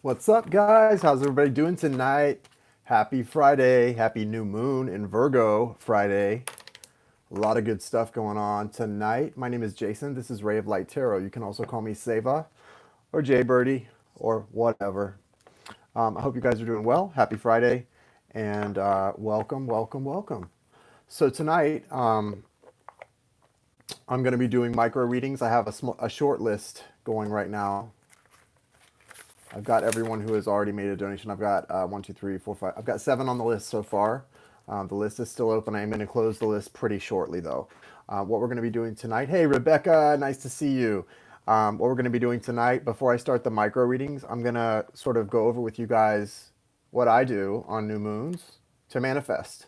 What's up, guys? How's everybody doing tonight? Happy Friday. Happy new moon in Virgo Friday. A lot of good stuff going on tonight. My name is Jason. This is Ray of Light Tarot. You can also call me Seva or Jay Birdie or whatever. I hope you guys are doing well. Happy Friday and welcome, welcome, welcome. So tonight, I'm going to be doing micro readings. I have a short list going right now. I've got everyone who has already made a donation. I've got 1, 2, 3, 4, 5. I've got 7 on the list so far. The list is still open. I'm going to close the list pretty shortly, though. What we're going to be doing tonight. Hey, Rebecca, nice to see you. What we're going to be doing tonight, before I start the micro readings, I'm going to sort of go over with you guys what I do on new moons to manifest.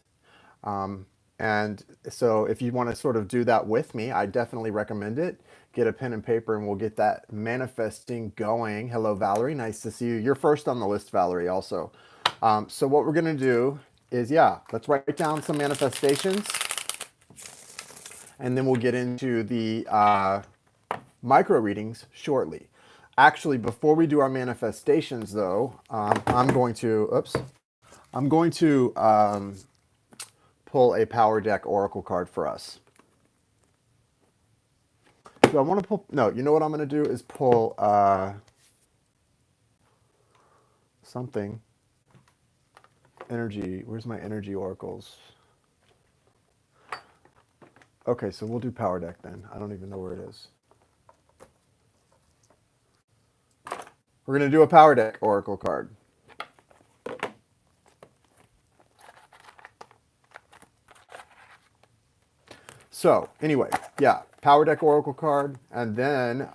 And so if you want to sort of do that with me, I definitely recommend it. Get a pen and paper and we'll get that manifesting going. Hello, Valerie. Nice to see you. You're first on the list, Valerie, also. So what we're going to do is, let's write down some manifestations. And then we'll get into the micro readings shortly. Actually, before we do our manifestations, though, I'm going to pull a Power Deck Oracle card for us. Do I want to pull? No, you know what I'm going to do is pull something. Energy. Where's my energy oracles? Okay, so we'll do Power Deck then. I don't even know where it is. We're going to do a Power Deck Oracle card. So anyway, Power Deck Oracle card, and then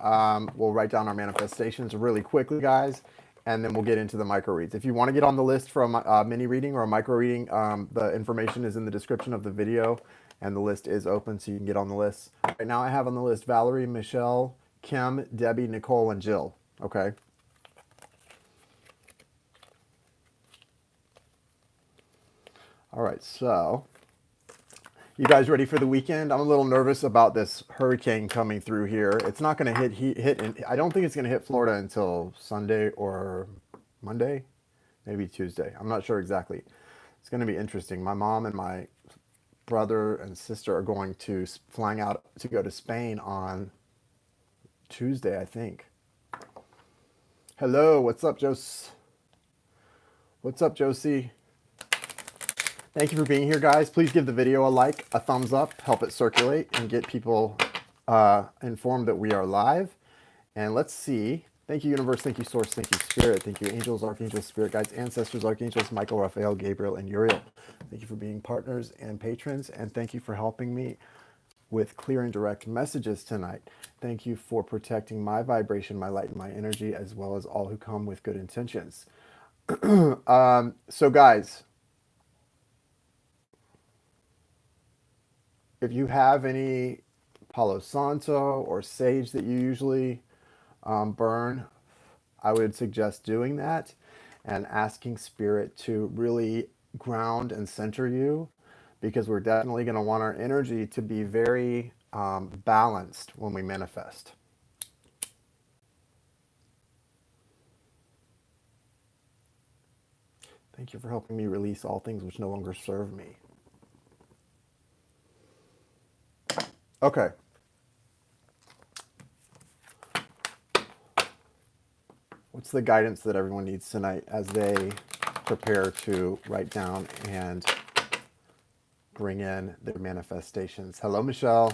we'll write down our manifestations really quickly, guys, and then we'll get into the micro reads. If you want to get on the list for a mini reading or a micro reading, the information is in the description of the video, and the list is open, so you can get on the list. Right now I have on the list Valerie, Michelle, Kim, Debbie, Nicole, and Jill. Okay. All right, so you guys ready for the weekend? I'm a little nervous about this hurricane coming through here. It's not going to hit. I don't think it's going to hit Florida until Sunday or Monday, maybe Tuesday. I'm not sure exactly. It's going to be interesting. My mom and my brother and sister are going to flying out to go to Spain on Tuesday, I think. Hello, what's up, Josie? What's up, Josie? Thank you for being here, guys. Please give the video a like, a thumbs up, help it circulate, and get people informed that we are live. And let's see. Thank you, Universe. Thank you, Source. Thank you, Spirit. Thank you, Angels, Archangels, Spirit Guides, Ancestors, Archangels, Michael, Raphael, Gabriel, and Uriel. Thank you for being partners and patrons, and thank you for helping me with clear and direct messages tonight. Thank you for protecting my vibration, my light, and my energy, as well as all who come with good intentions. So, guys, if you have any Palo Santo or sage that you usually burn, I would suggest doing that and asking Spirit to really ground and center you, because we're definitely going to want our energy to be very balanced when we manifest. Thank you for helping me release all things which no longer serve me. Okay. What's the guidance that everyone needs tonight as they prepare to write down and bring in their manifestations? Hello, Michelle.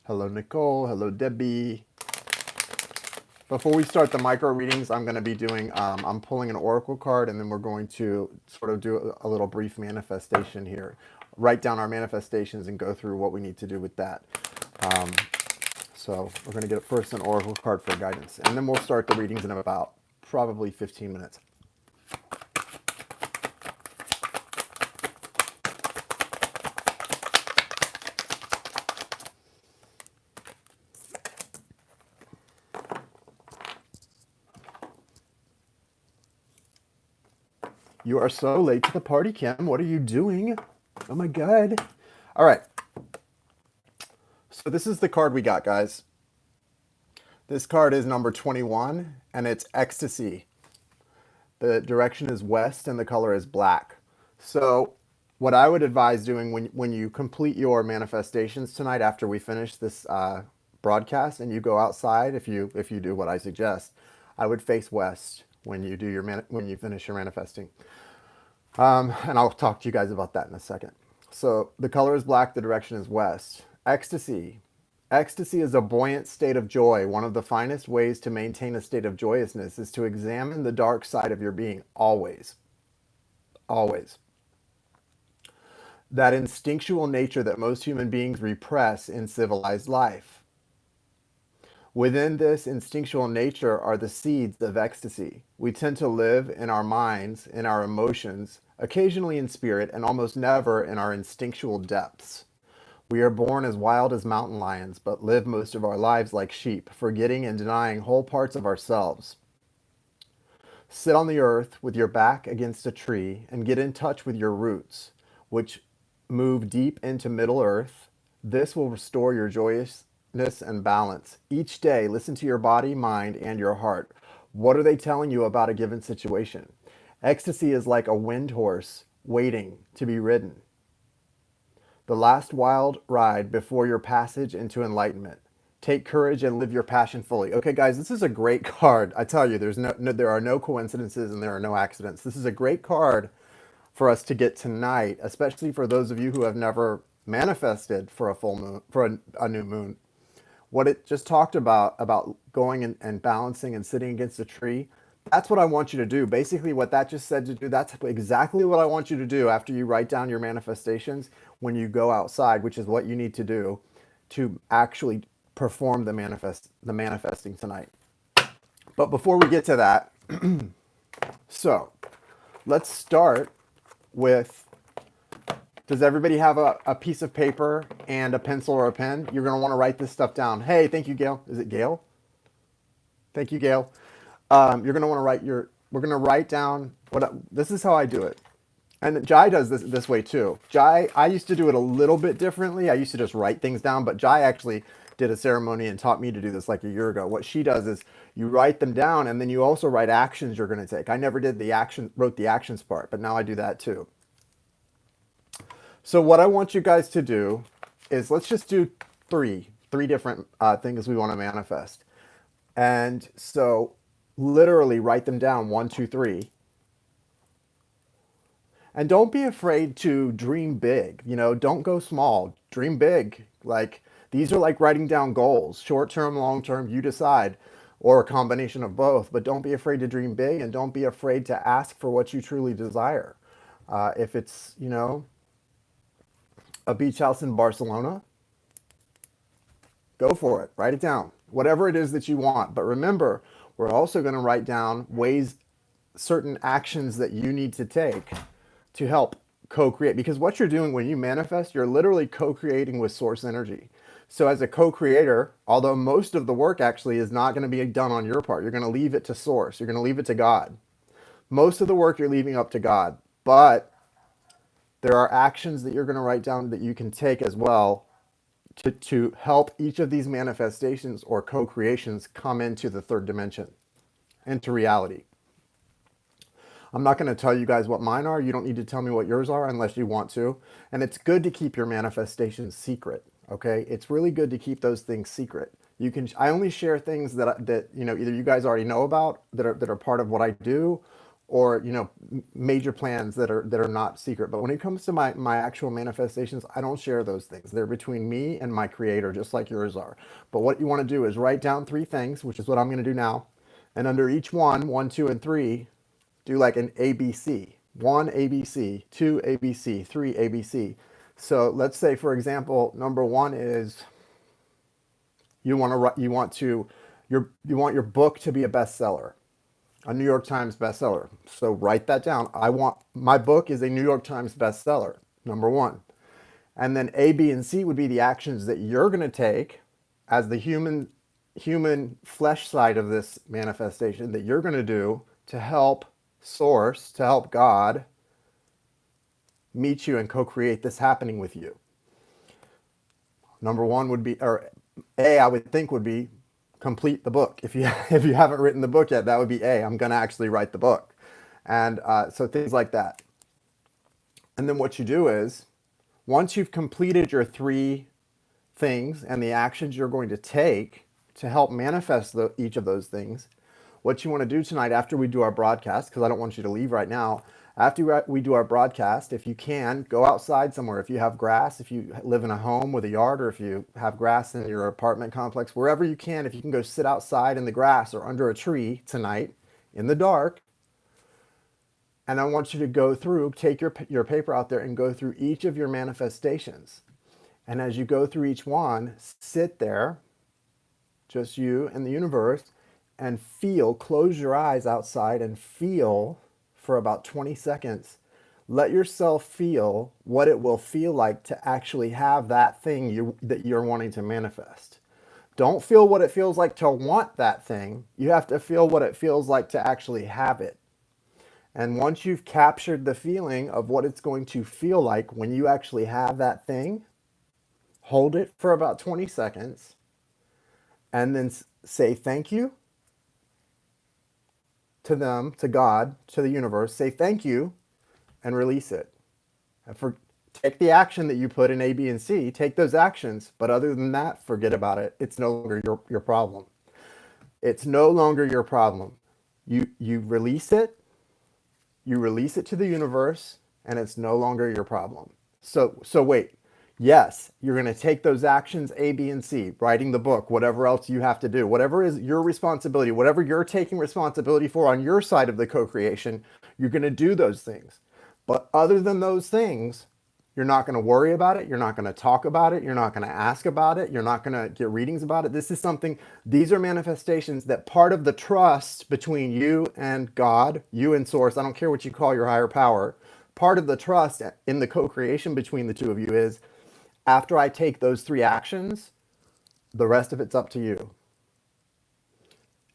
Hello, Nicole. Hello, Debbie. Before we start the micro readings, I'm going to be doing, I'm pulling an oracle card, and then we're going to sort of do a little brief manifestation here. Write down our manifestations and go through what we need to do with that. So we're going to get first an oracle card for guidance, and then we'll start the readings in about probably 15 minutes. You are so late to the party, Kim. What are you doing? Oh my God. All right. So this is the card we got, guys. This card is number 21, and it's Ecstasy. The direction is west, and the color is black. So what I would advise doing when you complete your manifestations tonight after we finish this broadcast and you go outside, if you do what I suggest, I would face west when you do when you finish your manifesting. And I'll talk to you guys about that in a second. So the color is black, the direction is west. Ecstasy. Ecstasy is a buoyant state of joy. One of the finest ways to maintain a state of joyousness is to examine the dark side of your being always. Always. That instinctual nature that most human beings repress in civilized life. Within this instinctual nature are the seeds of ecstasy. We tend to live in our minds, in our emotions, occasionally in spirit, and almost never in our instinctual depths. We are born as wild as mountain lions, but live most of our lives like sheep, forgetting and denying whole parts of ourselves. Sit on the earth with your back against a tree and get in touch with your roots, which move deep into Middle Earth. This will restore your joyousness and balance. Each day, listen to your body, mind, and your heart. What are they telling you about a given situation? Ecstasy is like a wind horse waiting to be ridden. The last wild ride before your passage into enlightenment. Take courage and live your passion fully. Okay, guys, this is a great card. I tell you, there are no coincidences and there are no accidents. This is a great card for us to get tonight, especially for those of you who have never manifested for a full moon, for a new moon. What it just talked about going and balancing and sitting against a tree, that's what I want you to do. Basically, what that just said to do, that's exactly what I want you to do after you write down your manifestations when you go outside, which is what you need to do to actually perform the manifesting tonight. But before we get to that, so let's start with, does everybody have a piece of paper and a pencil or a pen? You're going to want to write this stuff down. Hey, thank you, Gail. Is it Gail? Thank you, Gail. You're going to want to we're going to write down this is how I do it. And Jai does this way too. Jai, I used to do it a little bit differently. I used to just write things down, but Jai actually did a ceremony and taught me to do this like a year ago. What she does is you write them down and then you also write actions you're going to take. I never did wrote the actions part, but now I do that too. So what I want you guys to do is let's just do three different things we want to manifest. And so literally write them down, 1, 2, 3. And don't be afraid to dream big. Don't go small. Dream big. Like, these are like writing down goals, short term, long term, you decide, or a combination of both. But don't be afraid to dream big and don't be afraid to ask for what you truly desire. If it's, a beach house in Barcelona, go for it. Write it down. Whatever it is that you want. But remember, we're also going to write down certain actions that you need to take to help co-create. Because what you're doing when you manifest, you're literally co-creating with source energy. So as a co-creator, although most of the work actually is not going to be done on your part, you're going to leave it to source. You're going to leave it to God. Most of the work you're leaving up to God. But there are actions that you're going to write down that you can take as well to help each of these manifestations or co-creations come into the third dimension, into reality. I'm not going to tell you guys what mine are. You don't need to tell me what yours are unless you want to. And it's good to keep your manifestations secret, okay? It's really good to keep those things secret. I only share things that either you guys already know about that are part of what I do, or major plans that are not secret. But when it comes to my actual manifestations, I don't share those things. They're between me and my creator, just like yours are. But what you want to do is write down 3 things, which is what I'm going to do now. And under each 1, 2, and 3, do like an ABC. 1 ABC, 2 ABC, 3 ABC. So let's say, for example, number 1 is you want your book to be a bestseller. A New York Times bestseller. So write that down. My book is a New York Times bestseller, number 1. And then A, B, and C would be the actions that you're going to take as the human flesh side of this manifestation that you're going to do to help source, to help God meet you and co-create this happening with you. Number 1 would be, or A, I would think would be, complete the book. If you if you haven't written the book yet, that would be A. I'm going to actually write the book, and so things like that. And then what you do is, once you've completed your 3 things and the actions you're going to take to help manifest each of those things, what you want to do tonight after we do our broadcast, because I don't want you to leave right now, after we do our broadcast, if you can, go outside somewhere. If you have grass, if you live in a home with a yard, or if you have grass in your apartment complex, wherever you can, if you can go sit outside in the grass or under a tree tonight in the dark, and I want you to go through, take your paper out there and go through each of your manifestations. And as you go through each one, sit there, just you and the universe, and feel, close your eyes outside and feel for about 20 seconds. Let yourself feel what it will feel like to actually have that thing that you're wanting to manifest. Don't feel what it feels like to want that thing. You have to feel what it feels like to actually have it. And once you've captured the feeling of what it's going to feel like when you actually have that thing, hold it for about 20 seconds and then say thank you to them, to God, to the universe. Say thank you and release it. And take the action that you put in A, B, and C. Take those actions. But other than that, forget about it. It's no longer your problem. It's no longer your problem. You release it. You release it to the universe, and it's no longer your problem. So wait. Yes, you're going to take those actions A, B, and C, writing the book, whatever else you have to do, whatever is your responsibility, whatever you're taking responsibility for on your side of the co-creation, you're going to do those things. But other than those things, you're not going to worry about it. You're not going to talk about it. You're not going to ask about it. You're not going to get readings about it. These are manifestations that part of the trust between you and God, you and Source, I don't care what you call your higher power, part of the trust in the co-creation between the two of you is, after I take those 3 actions, the rest of it's up to you.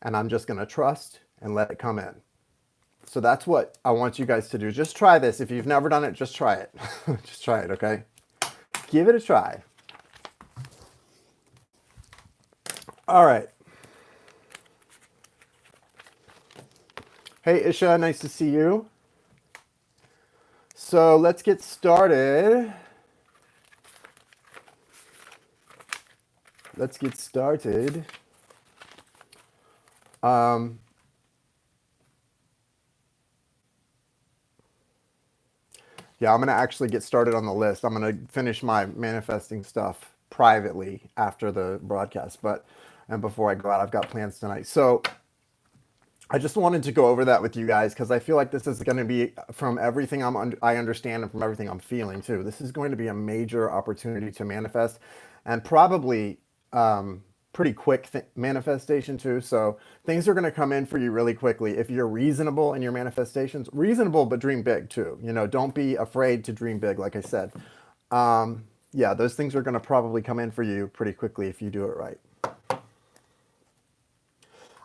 And I'm just going to trust and let it come in. So that's what I want you guys to do. Just try this. If you've never done it, just try it. Just try it, okay? Give it a try. All right. Hey, Isha, nice to see you. So let's get started. Let's get started. Yeah, I'm going to actually get started on the list. I'm going to finish my manifesting stuff privately after the broadcast, and before I go out, I've got plans tonight. So I just wanted to go over that with you guys because I feel like this is going to be, from everything I understand and from everything I'm feeling too, this is going to be a major opportunity to manifest, and probably pretty quick manifestation too. So things are going to come in for you really quickly if you're reasonable in your manifestations. Reasonable, but dream big too. Don't be afraid to dream big, like I said. Yeah, those things are going to probably come in for you pretty quickly if you do it right.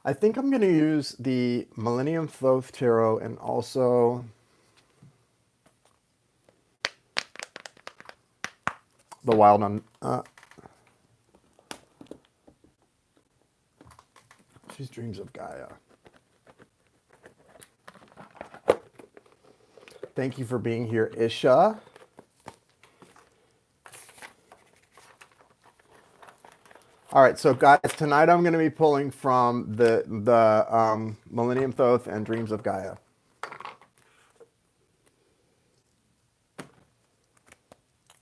I think I'm going to use the Millennium Thoth Tarot and also the Wild on. She's Dreams of Gaia. Thank you for being here, Isha. All right, so guys, tonight I'm going to be pulling from the Millennium Thoth and Dreams of Gaia.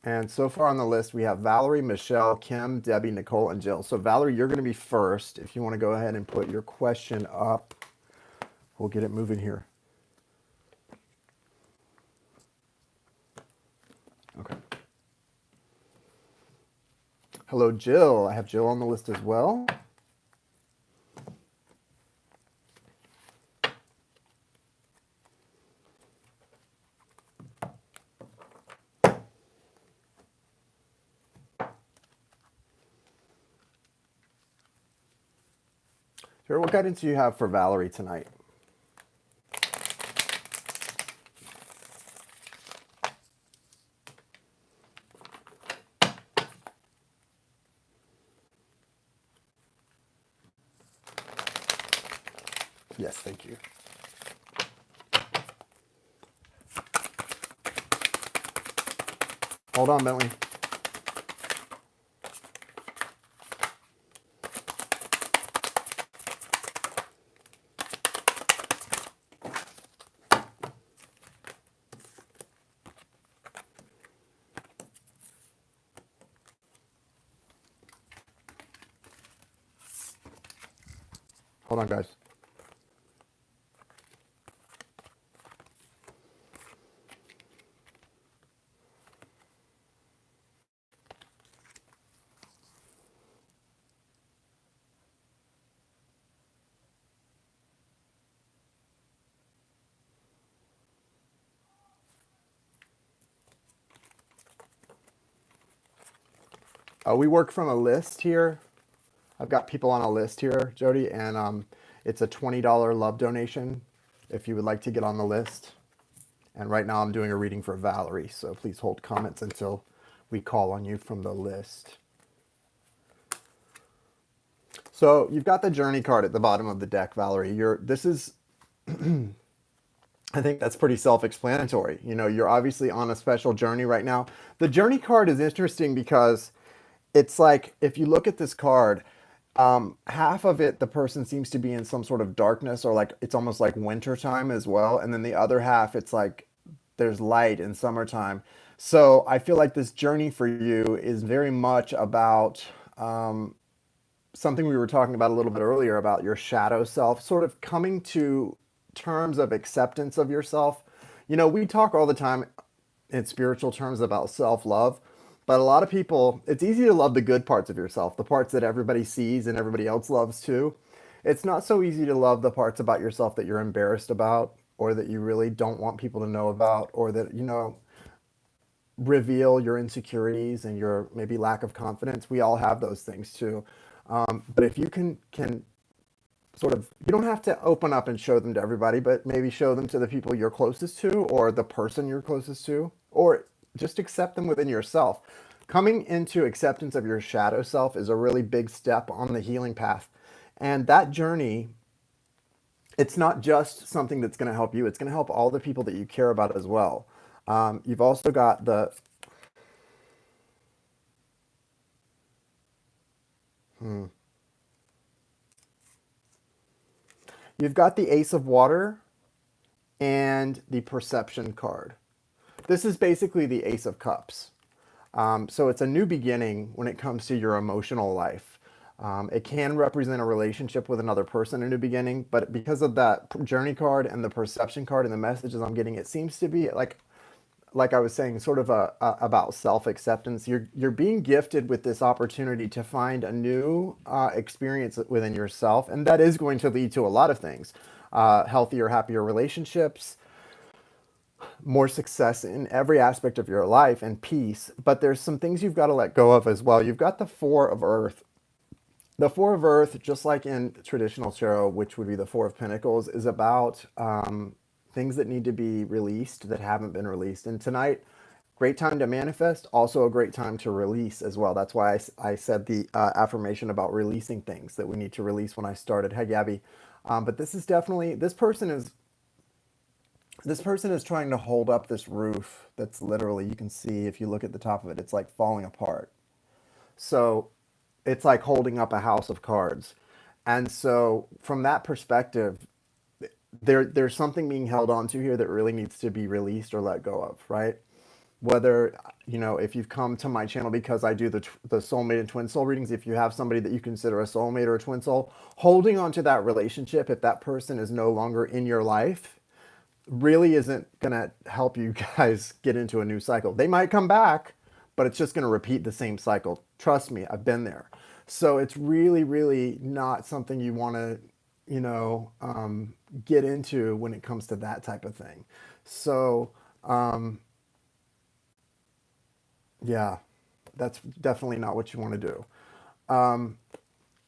And so far on the list, we have Valerie, Michelle, Kim, Debbie, Nicole, and Jill. So Valerie, you're going to be first. If you want to go ahead and put your question up, we'll get it moving here. Okay. Hello, Jill. I have Jill on the list as well. Sure, what guidance do you have for Valerie tonight? Yes, thank you. Hold on, Bentley. Hold on, guys. We work from a list here. I've got people on a list here, Jody, and it's a $20 love donation if you would like to get on the list. And right now I'm doing a reading for Valerie, so please hold comments until we call on you from the list. So you've got the journey card at the bottom of the deck, Valerie. This is, I think that's pretty self-explanatory. You know, you're obviously on a special journey right now. The journey card is interesting because it's like, if you look at this card, half of it, the person seems to be in some sort of darkness, or like it's almost like winter time as well. And then the other half, it's like there's light in summertime. So I feel like this journey for you is very much about something we were talking about a little bit earlier about your shadow self, sort of coming to terms of acceptance of yourself. You know, we talk all the time in spiritual terms about self love, but a lot of people, it's easy to love the good parts of yourself, the parts that everybody sees and everybody else loves too. It's not so easy to love the parts about yourself that you're embarrassed about, or that you really don't want people to know about, or that, you know, reveal your insecurities and your maybe lack of confidence. We all have those things too. But if you can sort of, you don't have to open up and show them to everybody, but maybe show them to the people you're closest to, or the person you're closest to, or just accept them within yourself. Coming into acceptance of your shadow self is a really big step on the healing path. And that journey, it's not just something that's going to help you, it's going to help all the people that you care about as well. You've also got the, you've got the Ace of Water and the Perception card. This is basically the Ace of Cups. So it's a new beginning when it comes to your emotional life. It can represent a relationship with another person, a new beginning, but because of that journey card and the perception card and the messages I'm getting, it seems to be like I was saying, sort of about self-acceptance. You're being gifted with this opportunity to find a new experience within yourself, and that is going to lead to a lot of things: healthier, happier relationships, more success in every aspect of your life, and peace. But there's some things you've got to let go of as well. You've got the Four of Earth. The Four of Earth, just like in traditional tarot, which would be the Four of Pentacles, is about things that need to be released that haven't been released. And tonight, great time to manifest, also a great time to release as well. That's why I said the affirmation about releasing things that we need to release when I started. Hey, Gabi. But this is definitely, this person is trying to hold up this roof that's literally, you can see if you look at the top of it, it's like falling apart. So it's like holding up a house of cards. And so from that perspective, there's something being held onto here that really needs to be released or let go of, right? Whether, you know, if you've come to my channel because I do the soulmate and twin soul readings, if you have somebody that you consider a soulmate or a twin soul, holding on to that relationship, if that person is no longer in your life, really isn't going to help you guys get into a new cycle. They might come back, but it's just going to repeat the same cycle. Trust me, I've been there. So it's really, really not something you want to, you know, get into when it comes to that type of thing. So, yeah, that's definitely not what you want to do.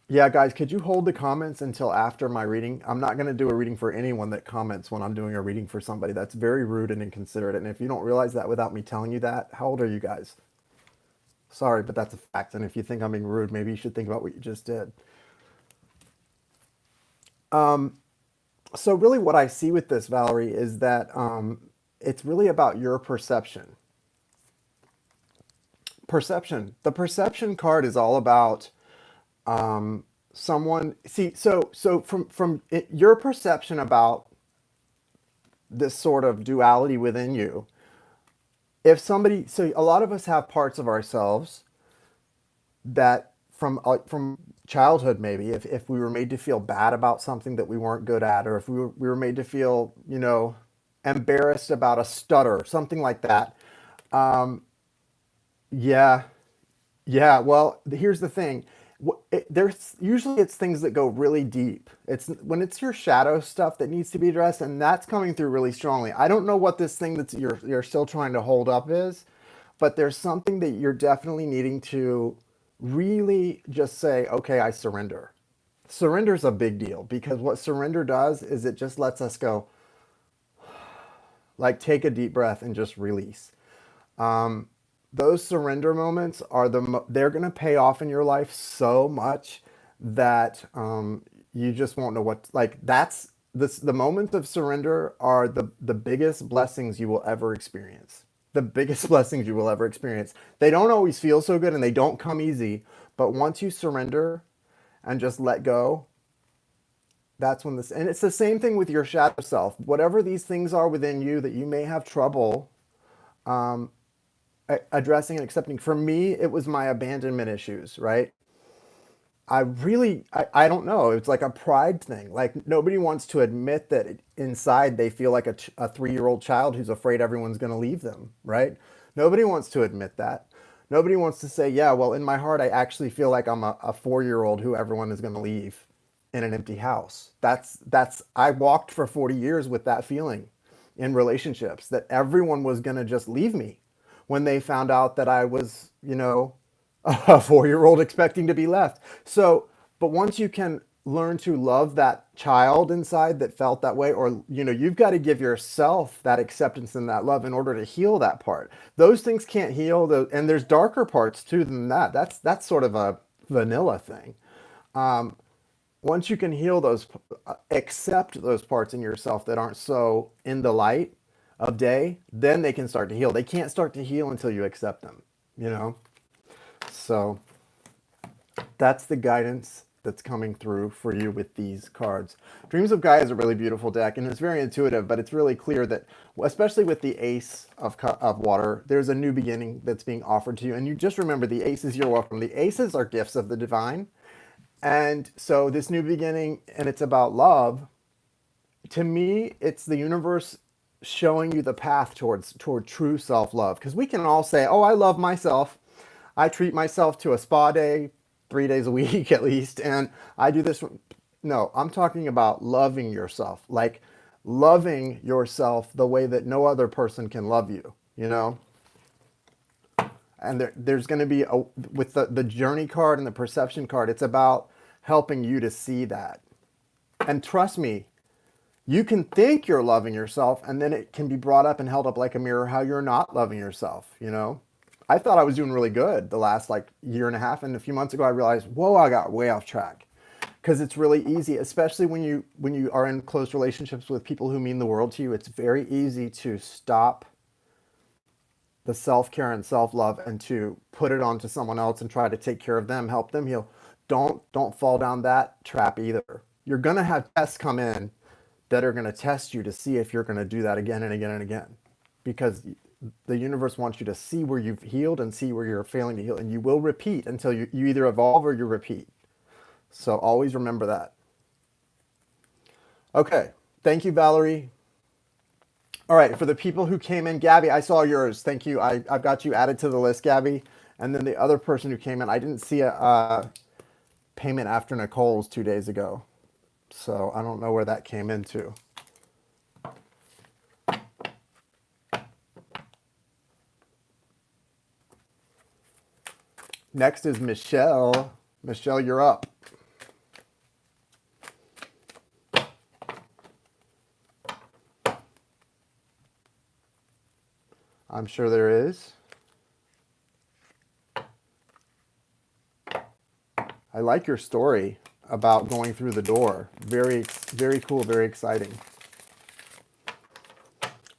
Yeah, guys, could you hold the comments until after my reading? I'm not going to do a reading for anyone that comments when I'm doing a reading for somebody. That's very rude and inconsiderate. And if you don't realize that without me telling you that, how old are you guys? Sorry, but that's a fact. And if you think I'm being rude, maybe you should think about what you just did. So really what I see with this, Valerie, is that it's really about your perception. Perception. The perception card is all about someone. See, so from your perception about this sort of duality within you, if somebody, so a lot of us have parts of ourselves that from childhood, maybe if we were made to feel bad about something that we weren't good at, or if we were made to feel, embarrassed about a stutter, something like that. Yeah, yeah. Well, here's the thing. There's usually it's things that go really deep. It's when it's your shadow stuff that needs to be addressed, and that's coming through really strongly. I don't know what this thing that's you're still trying to hold up is, but there's something that you're definitely needing to really just say, okay, I surrender. Surrender is a big deal because what surrender does is it just lets us go, like take a deep breath and just release. Those surrender moments are they're going to pay off in your life so much that you just won't know what, like that's the moments of surrender are the biggest blessings you will ever experience. The biggest blessings you will ever experience. They don't always feel so good and they don't come easy, but once you surrender and just let go, that's when this, and it's the same thing with your shadow self. Whatever these things are within you that you may have trouble addressing and accepting. For me, it was my abandonment issues, right? I don't know. It's like a pride thing. Like nobody wants to admit that inside they feel like a 3-year-old child who's afraid everyone's going to leave them, right? Nobody wants to admit that. Nobody wants to say, yeah, well, in my heart, I actually feel like I'm a 4-year-old who everyone is going to leave in an empty house. I walked for 40 years with that feeling in relationships that everyone was going to just leave me when they found out that I was, a 4-year old expecting to be left. So, but once you can learn to love that child inside that felt that way, or, you've got to give yourself that acceptance and that love in order to heal that part. Those things can't heal, and there's darker parts too than that. That's sort of a vanilla thing. Once you can heal those, accept those parts in yourself that aren't so in the light of day, then they can start to heal. They can't start to heal until you accept them, you know? So that's the guidance that's coming through for you with these cards. Dreams of Gaia is a really beautiful deck, and it's very intuitive, but it's really clear that, especially with the Ace of Water, there's a new beginning that's being offered to you. And you just remember the aces, you're welcome. The aces are gifts of the divine. And so this new beginning, and it's about love. To me, it's the universe showing you the path toward true self-love. Because we can all say, oh, I love myself. I treat myself to a spa day 3 days a week at least, and I do this. No, I'm talking about loving yourself, like loving yourself the way that no other person can love you, you know? And there's going to be, with the journey card and the perception card, it's about helping you to see that. And trust me, you can think you're loving yourself, and then it can be brought up and held up like a mirror how you're not loving yourself, you know? I thought I was doing really good the last like year and a half, and a few months ago I realized, whoa, I got way off track. Because it's really easy, especially when you are in close relationships with people who mean the world to you. It's very easy to stop the self-care and self-love and to put it onto someone else and try to take care of them, help them heal. Don't fall down that trap either. You're going to have tests come in that are going to test you to see if you're going to do that again and again and again, because the universe wants you to see where you've healed and see where you're failing to heal, and you will repeat until you either evolve or you repeat. So always remember that. Okay, thank you, Valerie. All right, for the people who came in, Gabi, I saw yours. Thank you. I've got you added to the list, Gabi. And then the other person who came in, I didn't see a payment after Nicole's 2 days ago. So I don't know where that came into. Next is Michelle. Michelle, you're up. I'm sure there is. I like your story. about going through the door. Very, very cool, very exciting.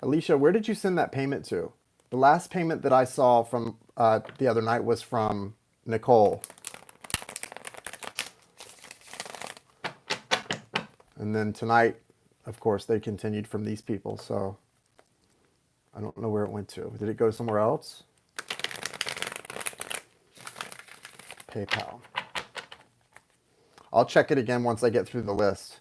Alicia, where did you send that payment to? The last payment that I saw from the other night was from Nicole. And then tonight, of course, they continued from these people. So I don't know where it went to. Did it go somewhere else? PayPal. I'll check it again once I get through the list.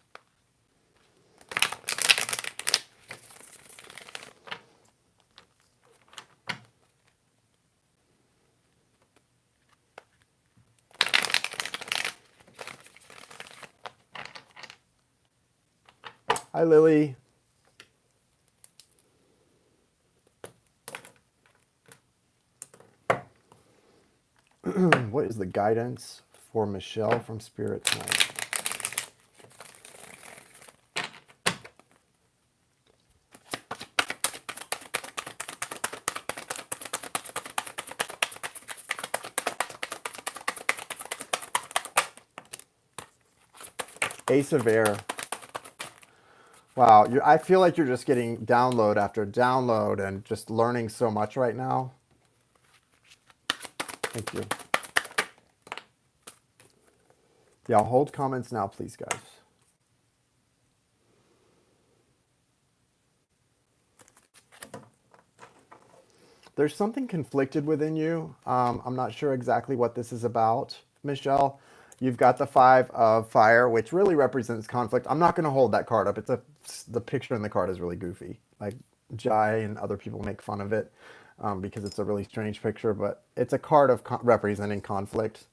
Hi, Lily. What is the guidance for Michelle from Spirit tonight? Ace of Air. Wow, I feel like you're just getting download after download and just learning so much right now. Thank you. Yeah, I'll hold comments now, please, guys. There's something conflicted within you. I'm not sure exactly what this is about, Michelle. You've got the Five of Fire, which really represents conflict. I'm not going to hold that card up. The picture in the card is really goofy. Like Jai and other people make fun of it because it's a really strange picture, but it's a card of representing conflict.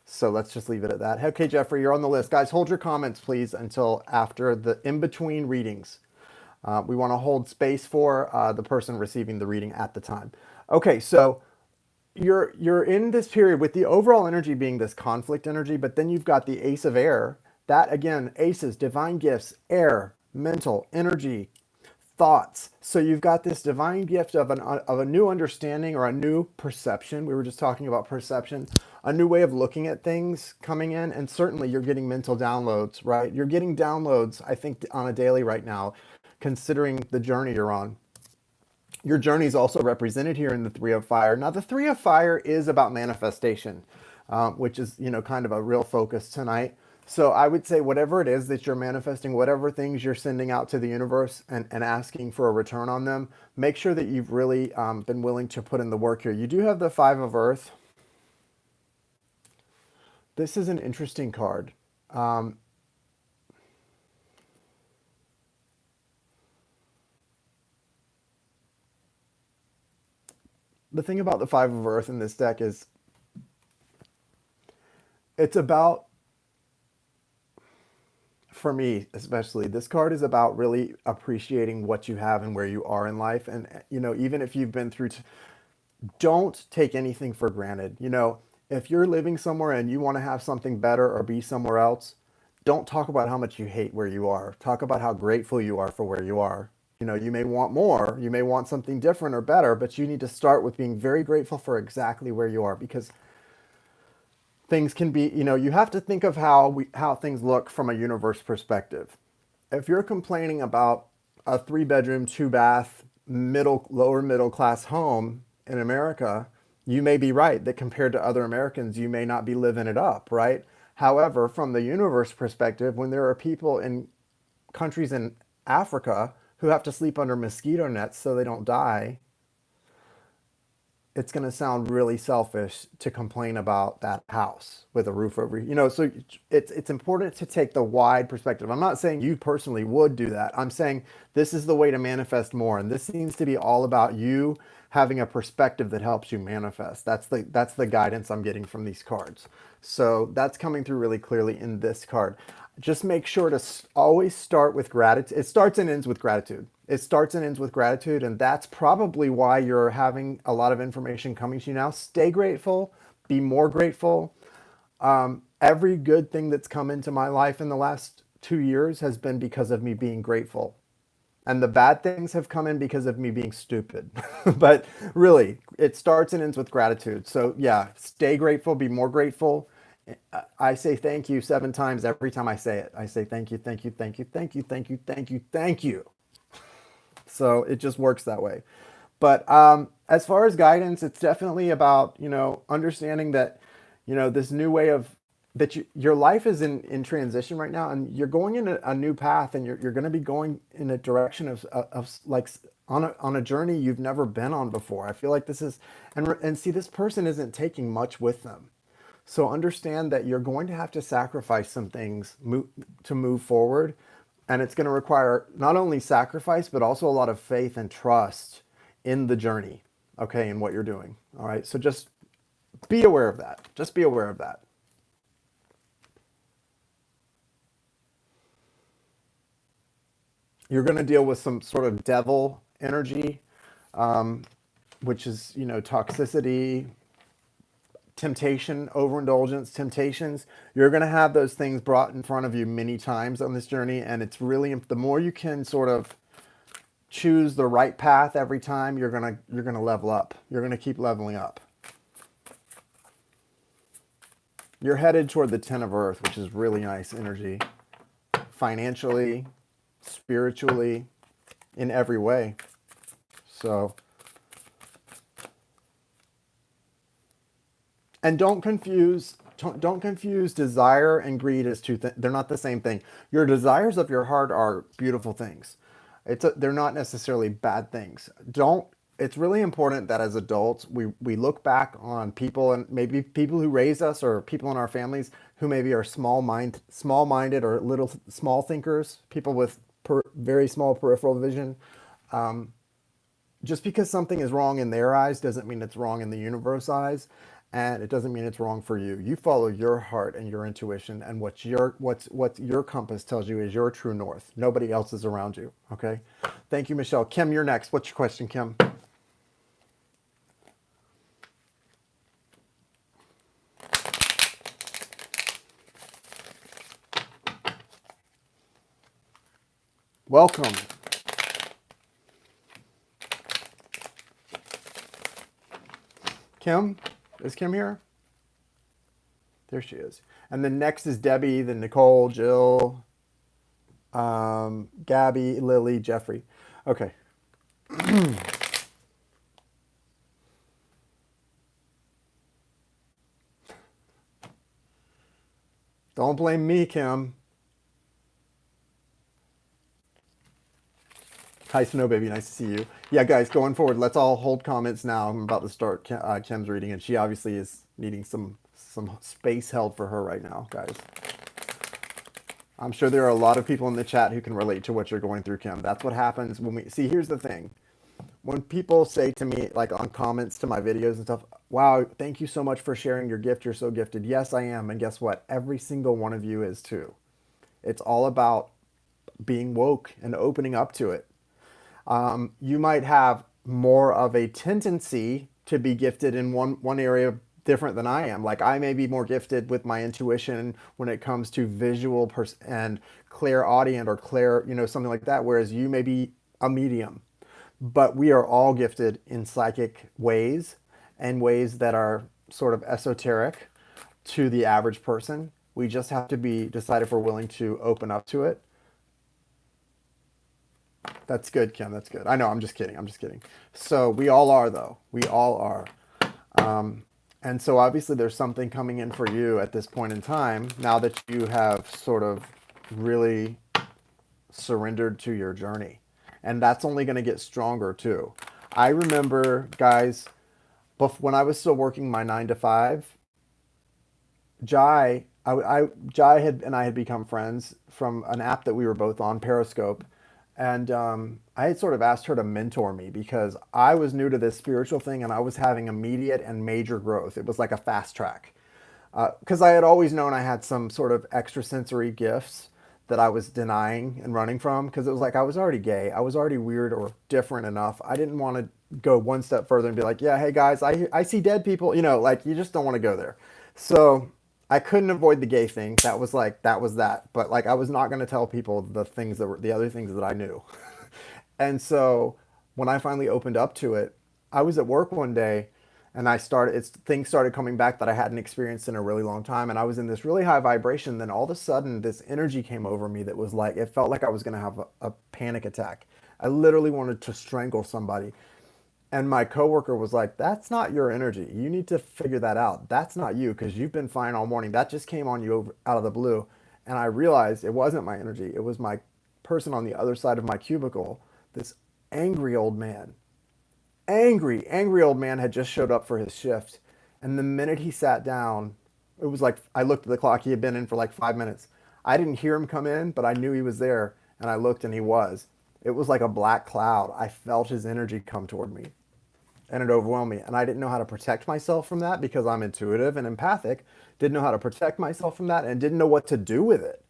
So let's just leave it at that. Okay, Jeffrey, you're on the list. Guys, hold your comments, please, until after the in-between readings. We want to hold space for the person receiving the reading at the time. Okay, so you're in this period with the overall energy being this conflict energy, but then you've got the Ace of Air. That, again, aces, divine gifts, air, mental, energy, thoughts. So you've got this divine gift of a new understanding or a new perception. We were just talking about perception, a new way of looking at things coming in. And certainly you're getting mental downloads, right? You're getting downloads, I think, on a daily right now, considering the journey you're on. Your journey is also represented here in the Three of Fire. Now, the Three of Fire is about manifestation, which is, kind of a real focus tonight. So I would say whatever it is that you're manifesting, whatever things you're sending out to the universe and asking for a return on them, make sure that you've really been willing to put in the work here. You do have the Five of Earth. This is an interesting card. The thing about the Five of Earth in this deck is it's about, for me especially, this card is about really appreciating what you have and where you are in life. And, even if you've been through, don't take anything for granted. If you're living somewhere and you want to have something better or be somewhere else, don't talk about how much you hate where you are. Talk about how grateful you are for where you are. You may want more, you may want something different or better, but you need to start with being very grateful for exactly where you are, because things can be, you have to think of how things look from a universe perspective. If you're complaining about a 3-bedroom, 2-bath, lower middle class home in America, you may be right that compared to other Americans, you may not be living it up, right? However, from the universe perspective, when there are people in countries in Africa who have to sleep under mosquito nets so they don't die, it's going to sound really selfish to complain about that house with a roof over, so it's important to take the wide perspective. I'm not saying you personally would do that. I'm saying this is the way to manifest more. And this seems to be all about you having a perspective that helps you manifest. That's the guidance I'm getting from these cards. So that's coming through really clearly in this card. Just make sure to always start with gratitude. It starts and ends with gratitude. It starts and ends with gratitude, and that's probably why you're having a lot of information coming to you now. Stay grateful, be more grateful. Every good thing that's come into my life in the last 2 years has been because of me being grateful. And the bad things have come in because of me being stupid. But really, it starts and ends with gratitude. So yeah, stay grateful, be more grateful. I say thank you 7 times every time I say it. I say thank you, thank you, thank you, thank you, thank you, thank you, thank you. So it just works that way. But as far as guidance, it's definitely about, understanding that, this new way of that your life is in transition right now, and you're going in a new path, and you're going to be going in a direction of like on a journey you've never been on before. I feel like this is, and see, this person isn't taking much with them. So understand that you're going to have to sacrifice some things to move forward. And it's going to require not only sacrifice, but also a lot of faith and trust in the journey, okay, in what you're doing. All right. So just be aware of that. Just be aware of that. You're going to deal with some sort of devil energy, which is, toxicity, temptation, overindulgence, temptations. You're going to have those things brought in front of you many times on this journey. And it's really, the more you can sort of choose the right path every time, you're going to level up. You're going to keep leveling up. You're headed toward the 10 of Earth, which is really nice energy, financially, spiritually, in every way. So, and don't confuse desire and greed as they're not the same thing. Your desires of your heart are beautiful things. They're not necessarily bad things. Don't It's really important that as adults we look back on people, and maybe people who raised us or people in our families who maybe are small minded or little small thinkers, people with very small peripheral vision. Just because something is wrong in their eyes doesn't mean it's wrong in the universe eyes, and it doesn't mean it's wrong for you. You follow your heart and your intuition, and what your compass tells you is your true north. Nobody else is around you. Okay. Thank you, Michelle. Kim, you're next. What's your question, Kim? Welcome. Kim? Is Kim here? There she is. And then next is Debbie, then Nicole, Jill, Gabi, Lily, Jeffrey. Okay. Don't blame me, Kim. Hi, Snow Baby. Nice to see you. Yeah, guys, going forward, let's all hold comments now. I'm about to start Kim's reading, and she obviously is needing some space held for her right now, guys. I'm sure there are a lot of people in the chat who can relate to what you're going through, Kim. That's what happens when we see. Here's the thing: when people say to me, like on comments to my videos and stuff, "Wow, thank you so much for sharing your gift. You're so gifted." Yes, I am, and guess what? Every single one of you is too. It's all about being woke and opening up to it. You might have more of a tendency to be gifted in one area different than I am. Like I may be more gifted with my intuition when it comes to visual and clairaudient or something like that, whereas you may be a medium. But we are all gifted in psychic ways, and ways that are sort of esoteric to the average person. We just have to decide if we're willing to open up to it. That's good, Kim. That's good. I know. I'm just kidding. I'm just kidding. So we all are, though. We all are. And so obviously there's something coming in for you at this point in time, now that you have sort of really surrendered to your journey. And that's only going to get stronger too. I remember, guys, when I was still working my 9 to 5, Jai and I had become friends from an app that we were both on, Periscope. And I had sort of asked her to mentor me because I was new to this spiritual thing, and I was having immediate and major growth. It was like a fast track. Because I had always known I had some sort of extrasensory gifts that I was denying and running from, because it was like I was already gay. I was already weird or different enough. I didn't want to go one step further and be like, yeah, hey guys, I see dead people. Like you just don't want to go there. So I couldn't avoid the gay thing. That was that. But like I was not going to tell people the other things that I knew. And so when I finally opened up to it, I was at work one day, and things started coming back that I hadn't experienced in a really long time, and I was in this really high vibration. Then all of a sudden, this energy came over me that was like, it felt like I was going to have a panic attack. I literally wanted to strangle somebody. And my coworker was like, "That's not your energy. You need to figure that out. That's not you because you've been fine all morning. That just came on you out of the blue." And I realized it wasn't my energy. It was my person on the other side of my cubicle, this angry old man. Angry old man had just showed up for his shift. And the minute he sat down, it was like I looked at the clock. He had been in for like 5 minutes. I didn't hear him come in, but I knew he was there. And I looked and he was. It was like a black cloud. I felt his energy come toward me and it overwhelmed me. And I didn't know how to protect myself from that because I'm intuitive and empathic. Didn't know how to protect myself from that and didn't know what to do with it.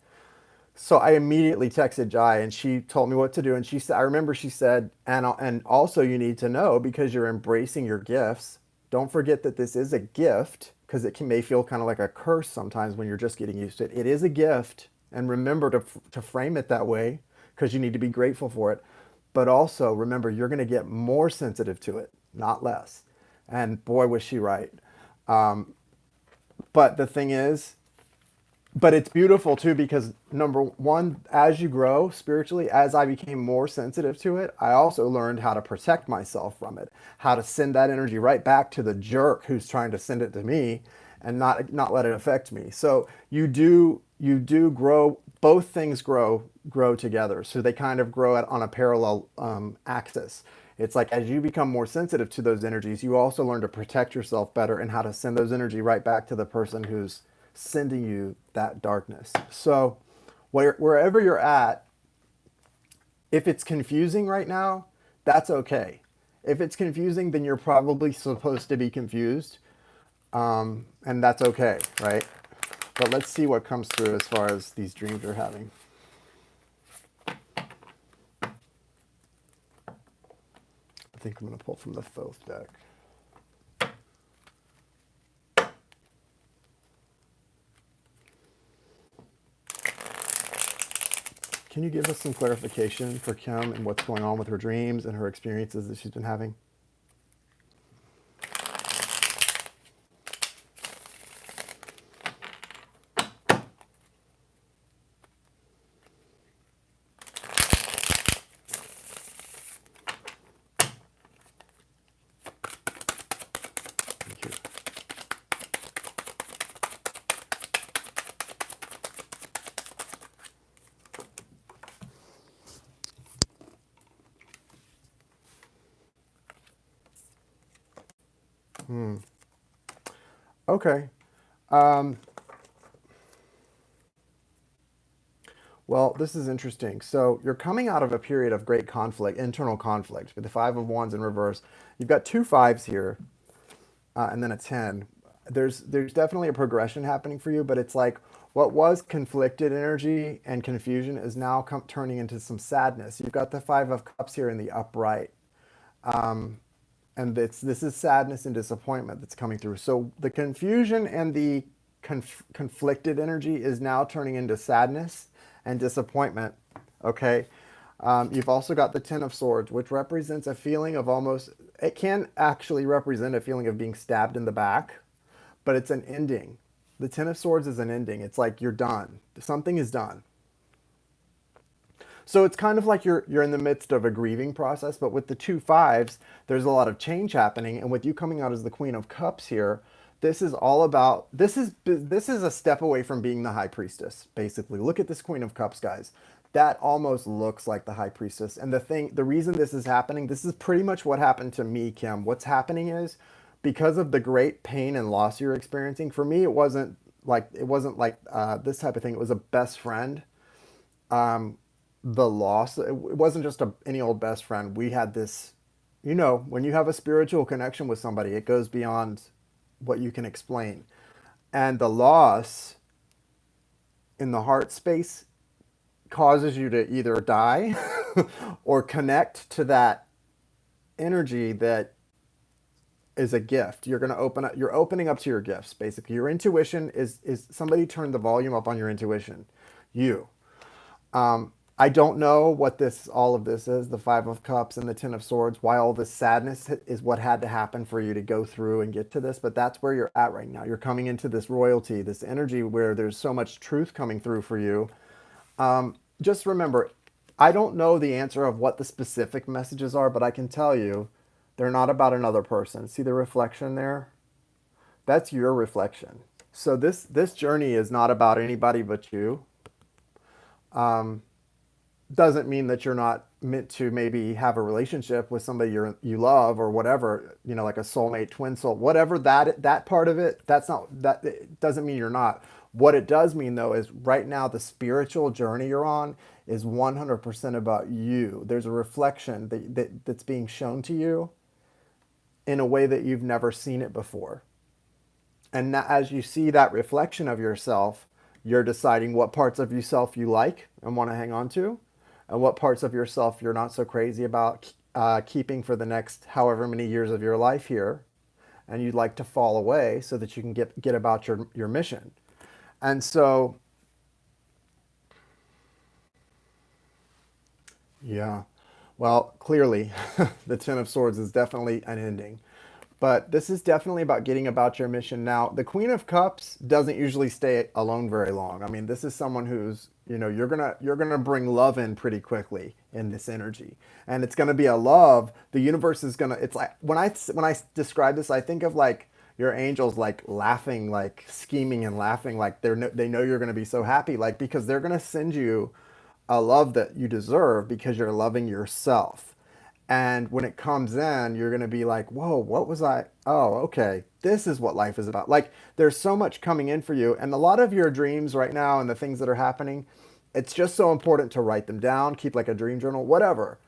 So I immediately texted Jai and she told me what to do. And she said, I remember she said, and also you need to know because you're embracing your gifts. Don't forget that this is a gift because may feel kind of like a curse sometimes when you're just getting used to it. It is a gift. And remember to frame it that way because you need to be grateful for it. But also remember, you're going to get more sensitive to it, not less. And boy, was she right. But the thing is, but it's beautiful too because number one, as you grow spiritually, as I became more sensitive to it, I also learned how to protect myself from it, how to send that energy right back to the jerk who's trying to send it to me and not let it affect me. So you do grow, both things grow together. So they kind of grow on a parallel axis. It's like as you become more sensitive to those energies, you also learn to protect yourself better and how to send those energy right back to the person who's sending you that darkness. So wherever you're at, if it's confusing right now, that's okay. If it's confusing, then you're probably supposed to be confused. And that's okay, right? But let's see what comes through as far as these dreams you're having. I think I'm going to pull from the Thoth deck. Can you give us some clarification for Kim and what's going on with her dreams and her experiences that she's been having? Thank you. Okay. Um, well, this is interesting. So you're coming out of a period of great conflict, internal conflict, with the Five of Wands in reverse. You've got two fives here, and then a 10. There's definitely a progression happening for you, but it's like what was conflicted energy and confusion is now turning into some sadness. You've got the Five of Cups here in the upright. And this is sadness and disappointment that's coming through. So the confusion and the conflicted energy is now turning into sadness and disappointment. Okay. You've also got the Ten of Swords, which represents a feeling of almost, it can actually represent a feeling of being stabbed in the back, but it's an ending. The Ten of Swords is an ending. It's like you're done. Something is done. So it's kind of like you're in the midst of a grieving process, but with the two fives, there's a lot of change happening. And with you coming out as the Queen of Cups here, this is all about this is a step away from being the High Priestess, basically. Look at this Queen of Cups, guys. That almost looks like the High Priestess. And the reason this is happening, this is pretty much what happened to me, Kim. What's happening is because of the great pain and loss you're experiencing. For me, it wasn't like this type of thing. It was a best friend. The loss, it wasn't just any old best friend. We had this, when you have a spiritual connection with somebody, it goes beyond what you can explain. And the loss in the heart space causes you to either die or connect to that energy that is a gift. You're going to open up, you're opening up to your gifts, basically. Your intuition is somebody turned the volume up on your intuition. You. I don't know what this all of this is, the Five of Cups and the Ten of Swords, why all this sadness is what had to happen for you to go through and get to this, but that's where you're at right now. You're coming into this royalty, this energy where there's so much truth coming through for you. Just remember, I don't know the answer of what the specific messages are, but I can tell you they're not about another person. See the reflection there? That's your reflection. So this journey is not about anybody but you. Doesn't mean that you're not meant to maybe have a relationship with somebody you love or whatever, like a soulmate, twin soul, whatever that part of it, that's not that it doesn't mean you're not. What it does mean though is right now the spiritual journey you're on is 100% about you. There's a reflection that's being shown to you in a way that you've never seen it before. And now, as you see that reflection of yourself, you're deciding what parts of yourself you like and want to hang on to, and what parts of yourself you're not so crazy about keeping for the next however many years of your life here, and you'd like to fall away so that you can get about your mission. And so, yeah, well, clearly, the Ten of Swords is definitely an ending. But this is definitely about getting about your mission. Now, the Queen of Cups doesn't usually stay alone very long. I mean, this is someone who's, you're gonna bring love in pretty quickly in this energy. And it's gonna be a love. The universe is gonna, it's like when I describe this, I think of like your angels like laughing, like scheming and laughing, like they know you're gonna be so happy, like because they're gonna send you a love that you deserve because you're loving yourself. And when it comes in, you're going to be like, whoa, what was I? Oh, okay. This is what life is about. Like, there's so much coming in for you. And a lot of your dreams right now and the things that are happening, it's just so important to write them down, keep like a dream journal, whatever.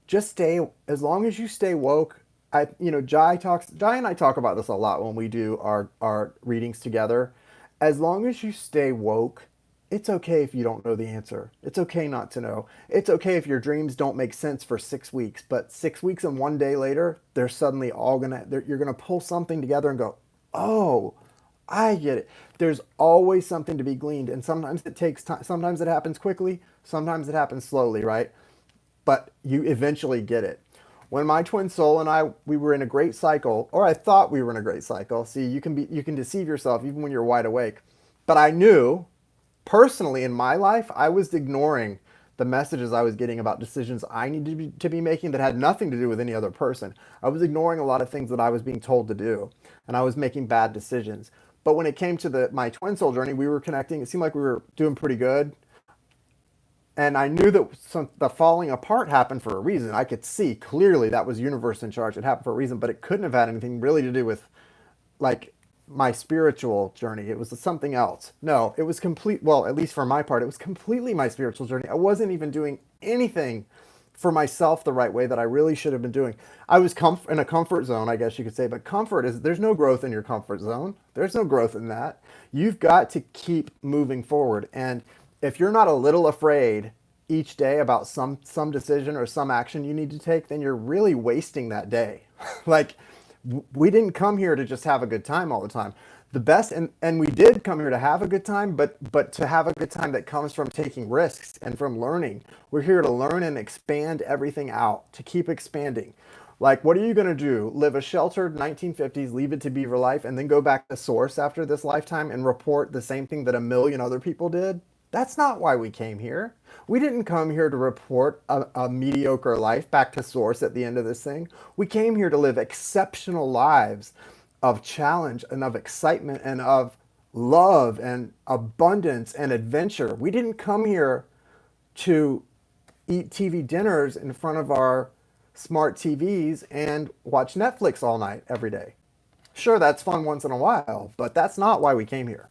Just stay, as long as you stay woke. Jai and I talk about this a lot when we do our readings together. As long as you stay woke, it's okay if you don't know the answer. It's okay not to know. It's okay if your dreams don't make sense for 6 weeks, but 6 weeks and one day later, they're suddenly all you're gonna pull something together and go, oh, I get it. There's always something to be gleaned, and sometimes it takes time. Sometimes it happens quickly. Sometimes it happens slowly, right? But you eventually get it. When my twin soul and I, we were in a great cycle, or I thought we were in a great cycle. See, you can deceive yourself even when you're wide awake. But I knew personally in my life, I was ignoring the messages I was getting about decisions I needed to be making that had nothing to do with any other person. I was ignoring a lot of things that I was being told to do, and I was making bad decisions. But when it came to my twin soul journey, we were connecting. It seemed like we were doing pretty good. And I knew that the falling apart happened for a reason. I could see clearly that was universe in charge. It happened for a reason, but it couldn't have had anything really to do with like my spiritual journey. It was something else. No, it was complete. Well, at least for my part, it was completely my spiritual journey. I wasn't even doing anything for myself the right way that I really should have been doing. I was in a comfort zone, I guess you could say, but comfort is, there's no growth in your comfort zone. There's no growth in that. You've got to keep moving forward. And if you're not a little afraid each day about some decision or some action you need to take, then you're really wasting that day. Like, we didn't come here to just have a good time all the time. The best, and we did come here to have a good time, but to have a good time that comes from taking risks and from learning. We're here to learn and expand everything out, to keep expanding. Like, what are you going to do? Live a sheltered 1950s, leave it to Beaver life, and then go back to source after this lifetime and report the same thing that a million other people did? That's not why we came here. We didn't come here to report a mediocre life back to source at the end of this thing. We came here to live exceptional lives of challenge and of excitement and of love and abundance and adventure. We didn't come here to eat TV dinners in front of our smart TVs and watch Netflix all night every day. Sure, that's fun once in a while, but that's not why we came here.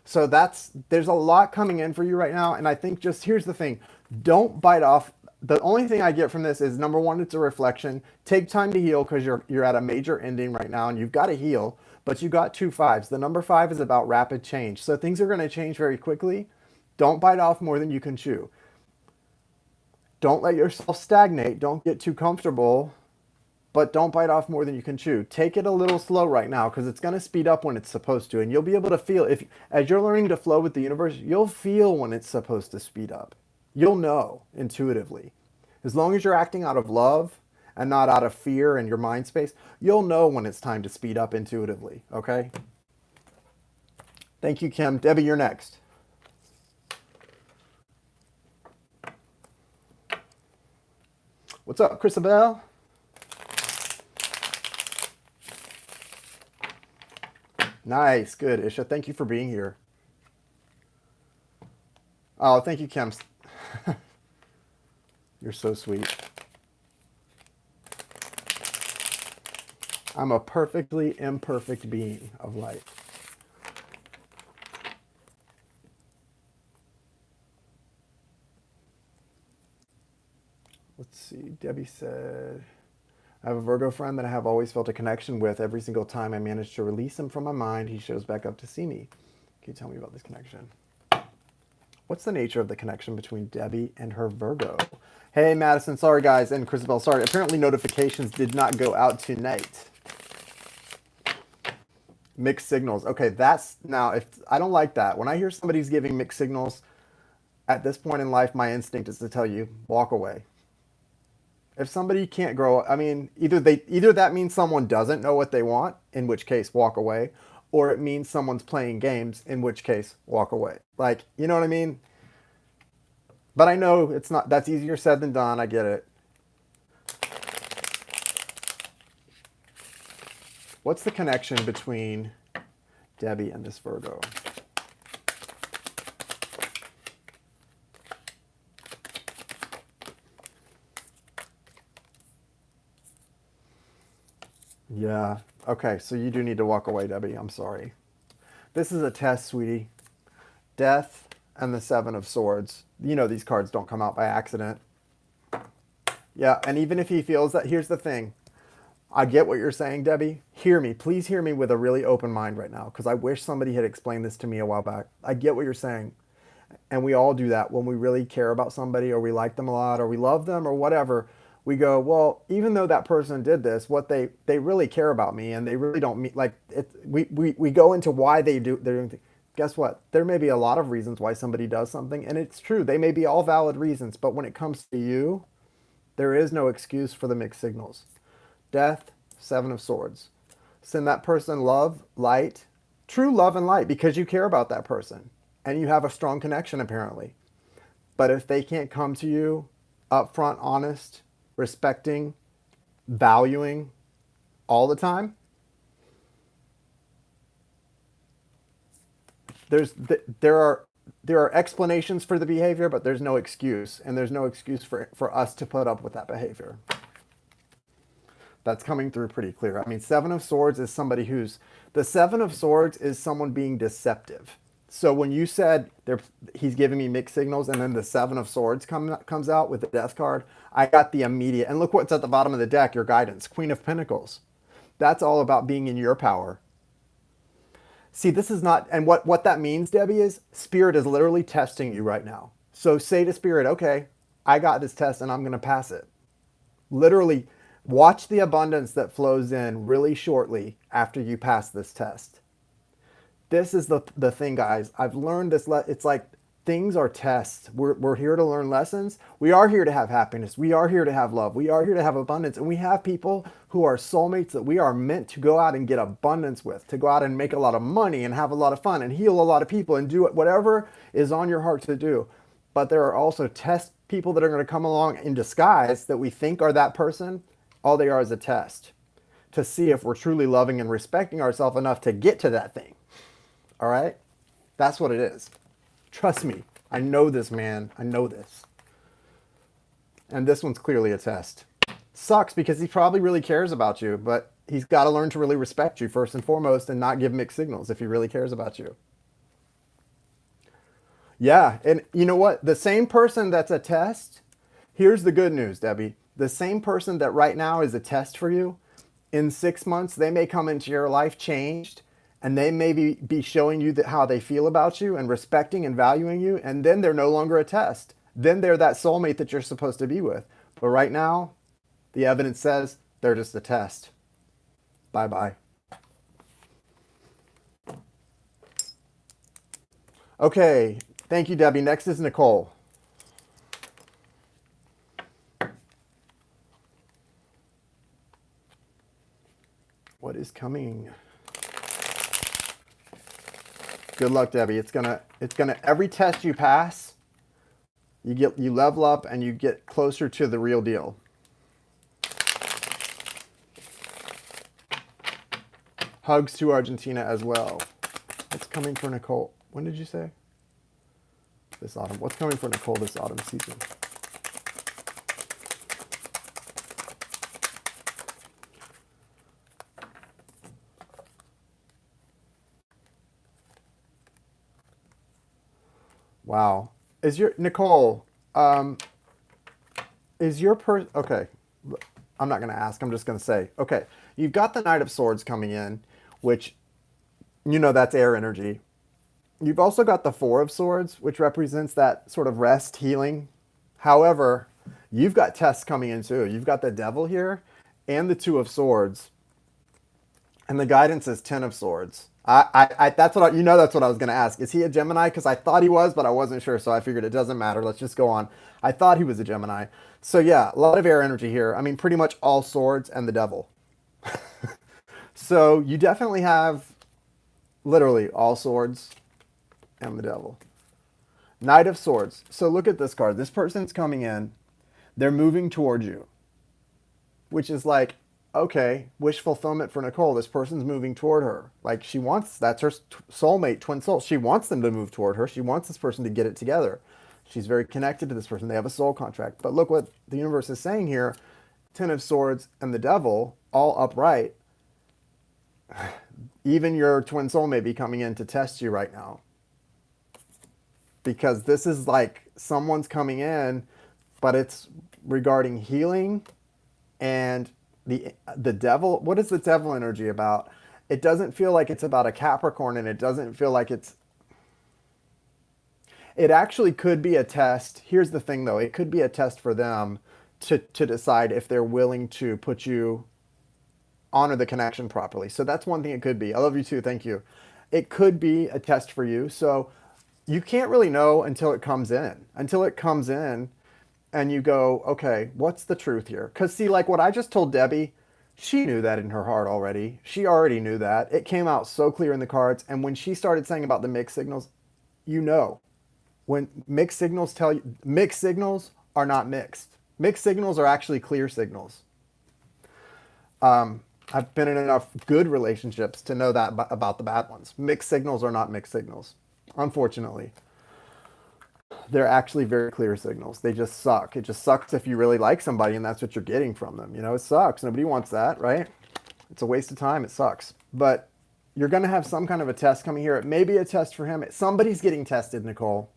So there's a lot coming in for you right now. And I think just here's the thing. Don't bite off. The only thing I get from this is, number one, it's a reflection. Take time to heal because you're at a major ending right now and you've got to heal, but you got 2 5s. The number 5 is about rapid change. So things are going to change very quickly. Don't bite off more than you can chew. Don't let yourself stagnate. Don't get too comfortable, but don't bite off more than you can chew. Take it a little slow right now because it's going to speed up when it's supposed to. And you'll be able to feel, as you're learning to flow with the universe, you'll feel when it's supposed to speed up. You'll know intuitively. As long as you're acting out of love and not out of fear in your mind space, you'll know when it's time to speed up intuitively, okay? Thank you, Kim. Debbie, you're next. What's up, Chrisabel? Nice, good, Isha. Thank you for being here. Oh, thank you, Kim. You're so sweet. I'm a perfectly imperfect being of light. Let's see. Debbie said, I have a Virgo friend that I have always felt a connection with. Every single time I manage to release him from my mind, he shows back up to see me. Can you tell me about this connection? What's the nature of the connection between Debbie and her Virgo? Hey, Madison. Sorry, guys. And Chrisabel, sorry. Apparently notifications did not go out tonight. Mixed signals. Okay, that's now, if I don't like that. When I hear somebody's giving mixed signals, at this point in life, my instinct is to tell you, walk away. If somebody can't grow, I mean, either that means someone doesn't know what they want, in which case walk away, or it means someone's playing games, in which case walk away. Like, you know what I mean? But I know it's not, that's easier said than done. I get it. What's the connection between Debbie and this Virgo? Yeah. Okay, so you do need to walk away, Debbie. I'm sorry. This is a test, sweetie. Death and the Seven of Swords. You know these cards don't come out by accident. Yeah, and even if he feels that, here's the thing. I get what you're saying, Debbie. Hear me. Please hear me with a really open mind right now, because I wish somebody had explained this to me a while back. I get what you're saying. And we all do that when we really care about somebody, or we like them a lot, or we love them, or whatever. We go, well, even though that person did this, what they really care about me, and they really don't mean, like, we go into why they're doing things. Guess what? There may be a lot of reasons why somebody does something, and it's true. They may be all valid reasons, but when it comes to you, there is no excuse for the mixed signals. Death, Seven of Swords. Send that person love, light, true love and light, because you care about that person and you have a strong connection apparently. But if they can't come to you upfront, honest, respecting, valuing all the time, there are explanations for the behavior, but there's no excuse, and there's no excuse for us to put up with that behavior. That's coming through pretty clear. I mean, Seven of Swords is somebody the Seven of Swords is someone being deceptive. So when you said he's giving me mixed signals, and then the Seven of Swords comes out with the Death card, I got the immediate, and look what's at the bottom of the deck, your guidance, Queen of Pentacles. That's all about being in your power. See, this is not, and what that means, Debbie, is Spirit is literally testing you right now. So say to Spirit, okay, I got this test and I'm going to pass it. Literally, watch the abundance that flows in really shortly after you pass this test. This is the thing, guys. I've learned this. It's like things are tests. We're here to learn lessons. We are here to have happiness. We are here to have love. We are here to have abundance. And we have people who are soulmates that we are meant to go out and get abundance with, to go out and make a lot of money and have a lot of fun and heal a lot of people and do whatever is on your heart to do. But there are also test people that are going to come along in disguise that we think are that person. All they are is a test to see if we're truly loving and respecting ourselves enough to get to that thing. All right? That's what it is. Trust me. I know this, man. I know this. And this one's clearly a test. Sucks because he probably really cares about you, but he's got to learn to really respect you first and foremost and not give mixed signals if he really cares about you. Yeah, and you know what? The same person that's a test, here's the good news, Debbie. The same person that right now is a test for you, in 6 months, they may come into your life changed, and they may be showing you how they feel about you and respecting and valuing you, and then they're no longer a test. Then they're that soulmate that you're supposed to be with. But right now, the evidence says they're just a test. Bye-bye. Okay, thank you, Debbie. Next is Nicole. What is coming? Good luck, Debbie. It's gonna every test you pass, you level up and you get closer to the real deal. Hugs to Argentina as well. What's coming for Nicole? When did you say? This autumn. What's coming for Nicole this autumn season? Wow. Is your Nicole, is your okay, I'm not going to ask, I'm just going to say, okay, you've got the Knight of Swords coming in, which, you know, that's air energy. You've also got the Four of Swords, which represents that sort of rest, healing. However, you've got tests coming in too. You've got the Devil here and the Two of Swords. And the guidance is Ten of Swords. That's what you know. That's what I was going to ask. Is he a Gemini? Because I thought he was, but I wasn't sure, so I figured it doesn't matter. Let's just go on. I thought he was a Gemini. So yeah, a lot of air energy here. I mean, pretty much all swords and the Devil. So you definitely have literally all swords and the Devil. Knight of Swords. So look at this card. This person's coming in. They're moving towards you, which is like, okay, wish fulfillment for Nicole. This person's moving toward her. Like she wants, that's her soulmate, twin soul. She wants them to move toward her. She wants this person to get it together. She's very connected to this person. They have a soul contract. But look what the universe is saying here. Ten of Swords and the Devil, all upright. Even your twin soul may be coming in to test you right now. Because this is like someone's coming in, but it's regarding healing and the Devil. What is the Devil energy about? It doesn't feel like it's about a Capricorn, and it doesn't feel like it actually could be a test. Here's the thing though, it could be a test for them to decide if they're willing to honor the connection properly. So that's one thing it could be. I love you too, thank you. It could be a test for you. So you can't really know until it comes in. Until it comes in and you go, okay, what's the truth here? Because see, like what I just told Debbie, she knew that in her heart already. She already knew that. It came out so clear in the cards. And when she started saying about the mixed signals, you know, when mixed signals tell you, mixed signals are not mixed. Mixed signals are actually clear signals. I've been in enough good relationships to know that about the bad ones. Mixed signals are not mixed signals, unfortunately. They're actually very clear signals. They just suck. It just sucks if you really like somebody and that's what you're getting from them. You know, it sucks. Nobody wants that, right? It's a waste of time. It sucks. But you're going to have some kind of a test coming here. It may be a test for him. Somebody's getting tested, Nicole.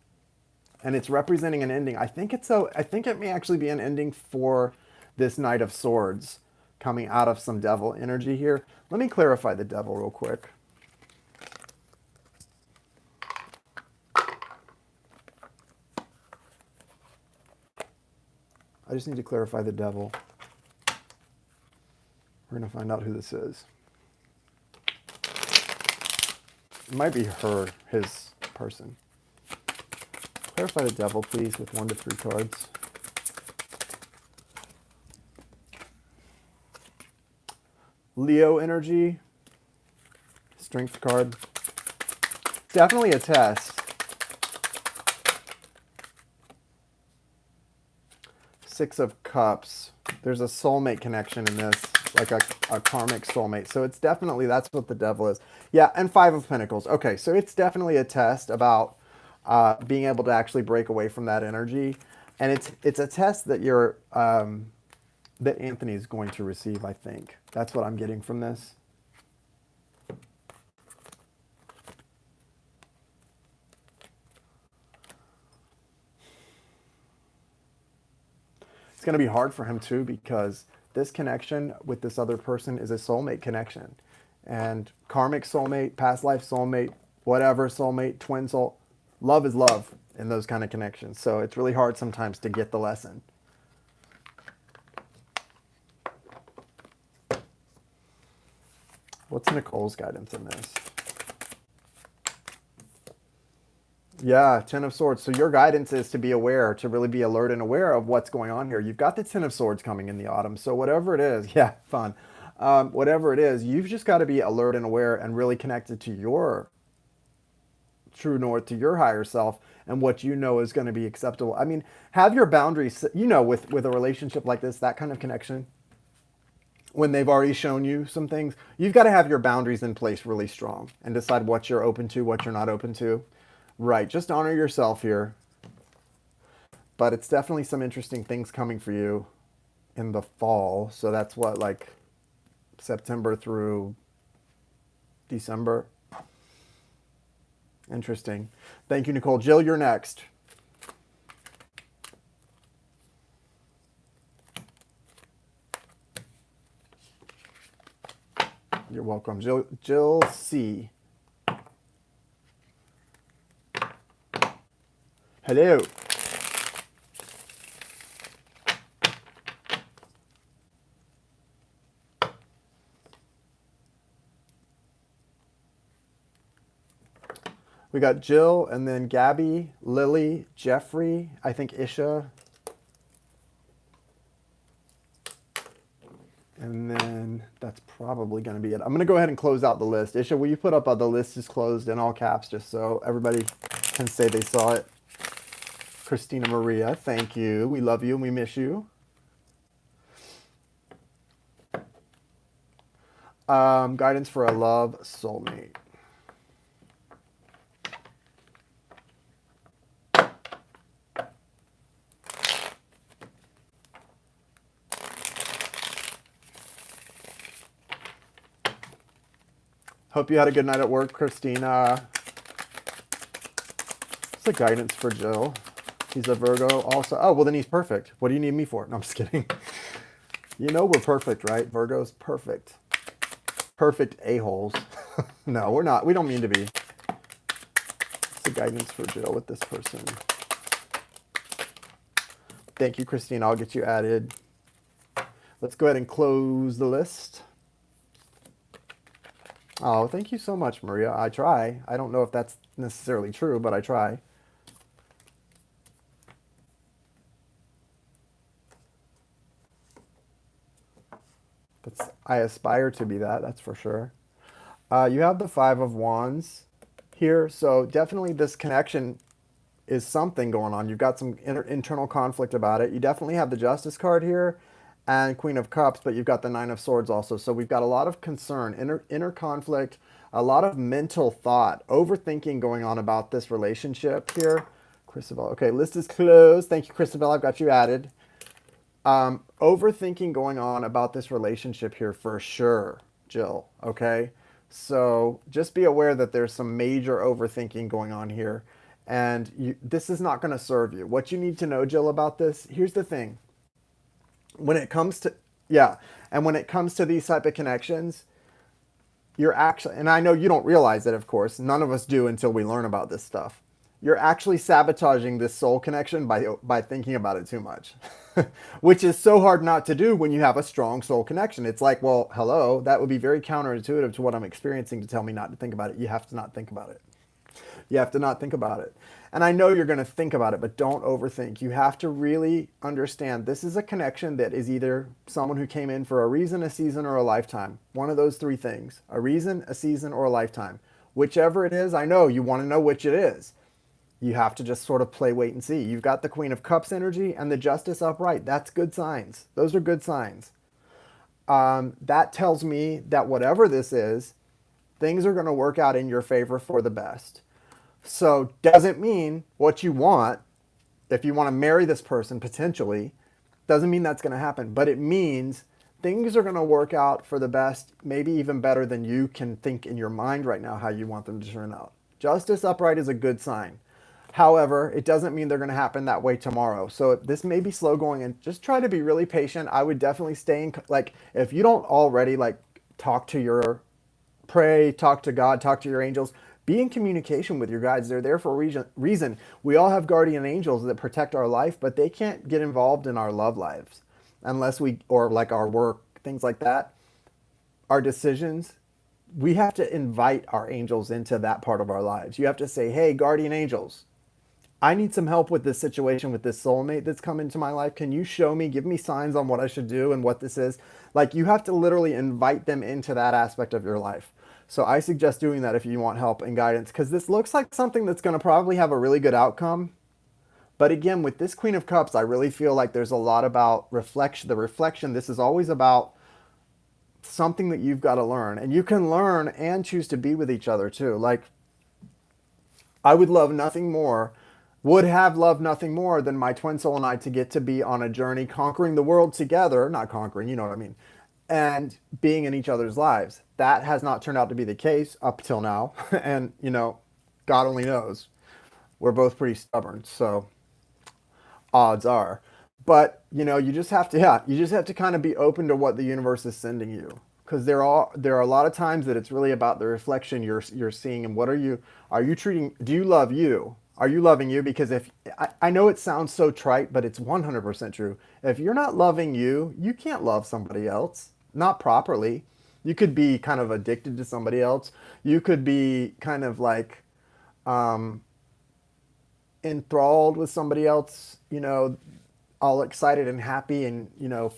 And it's representing an ending. I think it may actually be an ending for this Knight of Swords coming out of some Devil energy here. Let me clarify the Devil real quick. I just need to clarify the Devil. We're going to find out who this is. It might be his person. Clarify the Devil, please, with 1 to 3 cards. Leo energy. Strength card. Definitely a test. Six of Cups. There's a soulmate connection in this, like a karmic soulmate. So it's definitely, that's what the Devil is. Yeah, and Five of Pentacles. Okay, so it's definitely a test about being able to actually break away from that energy. And it's a test that that Anthony is going to receive, I think. That's what I'm getting from this. It's going to be hard for him too, because this connection with this other person is a soulmate connection. And karmic soulmate, past life soulmate, whatever soulmate, twin soul, love is love in those kind of connections. So it's really hard sometimes to get the lesson. What's Nicole's guidance in this? Yeah, Ten of Swords. So your guidance is to be aware, to really be alert and aware of what's going on here. You've got the Ten of Swords coming in the autumn. So whatever it is, yeah, fun. Whatever it is, you've just got to be alert and aware and really connected to your true north, to your higher self, and what you know is going to be acceptable. I mean, have your boundaries, with a relationship like this, that kind of connection, when they've already shown you some things, you've got to have your boundaries in place really strong and decide what you're open to, what you're not open to. Right. Just honor yourself here. But it's definitely some interesting things coming for you in the fall. So that's what, like September through December. Interesting. Thank you, Nicole. Jill, you're next. You're welcome. Jill C. Hello. We got Jill, and then Gabi, Lily, Jeffrey, I think Isha. And then that's probably going to be it. I'm going to go ahead and close out the list. Isha, will you put up the list is closed in all caps just so everybody can say they saw it? Christina Maria, thank you. We love you and we miss you. Guidance for a love soulmate. Hope you had a good night at work, Christina. It's a guidance for Jill. He's a Virgo also. Oh, well, then he's perfect. What do you need me for? No, I'm just kidding. You know we're perfect, right? Virgo's perfect. Perfect a-holes. No, we're not. We don't mean to be. It's a guidance for Jill with this person. Thank you, Christina. I'll get you added. Let's go ahead and close the list. Oh, thank you so much, Maria. I try. I don't know if that's necessarily true, but I try. I aspire to be that, that's for sure. You have the Five of Wands here, so definitely this connection is something going on. You've got some internal conflict about it. You definitely have the Justice card here and Queen of Cups, but you've got the Nine of Swords also. So we've got a lot of concern, inner conflict, a lot of mental thought, overthinking going on about this relationship here. Christabel, okay, list is closed. Thank you, Christabel. I've got you added. Overthinking going on about this relationship here for sure, Jill, okay? So just be aware that there's some major overthinking going on here, and this is not going to serve you. What you need to know, Jill, about this, here's the thing. When it comes to, and when it comes to these type of connections, you're actually, and I know you don't realize it, of course, none of us do until we learn about this stuff. You're actually sabotaging this soul connection by thinking about it too much, which is so hard not to do when you have a strong soul connection. It's like, well, hello, that would be very counterintuitive to what I'm experiencing to tell me not to think about it. You have to not think about it. You have to not think about it. And I know you're going to think about it, but don't overthink. You have to really understand this is a connection that is either someone who came in for a reason, a season, or a lifetime. One of those three things. A reason, a season, or a lifetime. Whichever it is, I know you want to know which it is. You have to just sort of play wait and see. You've got the Queen of Cups energy and the Justice upright. That's good signs. Those are good signs. That tells me that whatever this is, things are going to work out in your favor for the best. So doesn't mean what you want, if you want to marry this person potentially, doesn't mean that's going to happen. But it means things are going to work out for the best, maybe even better than you can think in your mind right now how you want them to turn out. Justice upright is a good sign. However, it doesn't mean they're going to happen that way tomorrow. So this may be slow going, and just try to be really patient. I would definitely stay in, like, if you don't already, like, pray, talk to God, talk to your angels, be in communication with your guides. They're there for a reason. We all have guardian angels that protect our life, but they can't get involved in our love lives unless or like our work, things like that, our decisions. We have to invite our angels into that part of our lives. You have to say, hey, guardian angels, I need some help with this situation with this soulmate that's come into my life. Can you show me, give me signs on what I should do and what this is? Like, you have to literally invite them into that aspect of your life. So I suggest doing that if you want help and guidance, because this looks like something that's going to probably have a really good outcome. But again, with this Queen of Cups, I really feel like there's a lot about reflection. The reflection, this is always about something that you've got to learn. And you can learn and choose to be with each other too. Like, I would love nothing more, would have loved nothing more than my twin soul and I to get to be on a journey conquering the world together, not conquering, you know what I mean, and being in each other's lives. That has not turned out to be the case up till now. And, God only knows. We're both pretty stubborn, so odds are. But, you just have to, yeah, you just have to kind of be open to what the universe is sending you. Because there are a lot of times that it's really about the reflection you're seeing, and what are you treating, do you love you? Are you loving you? Because if, I know it sounds so trite, but it's 100% true. If you're not loving you, you can't love somebody else, not properly. You could be kind of addicted to somebody else. You could be kind of like enthralled with somebody else, all excited and happy and,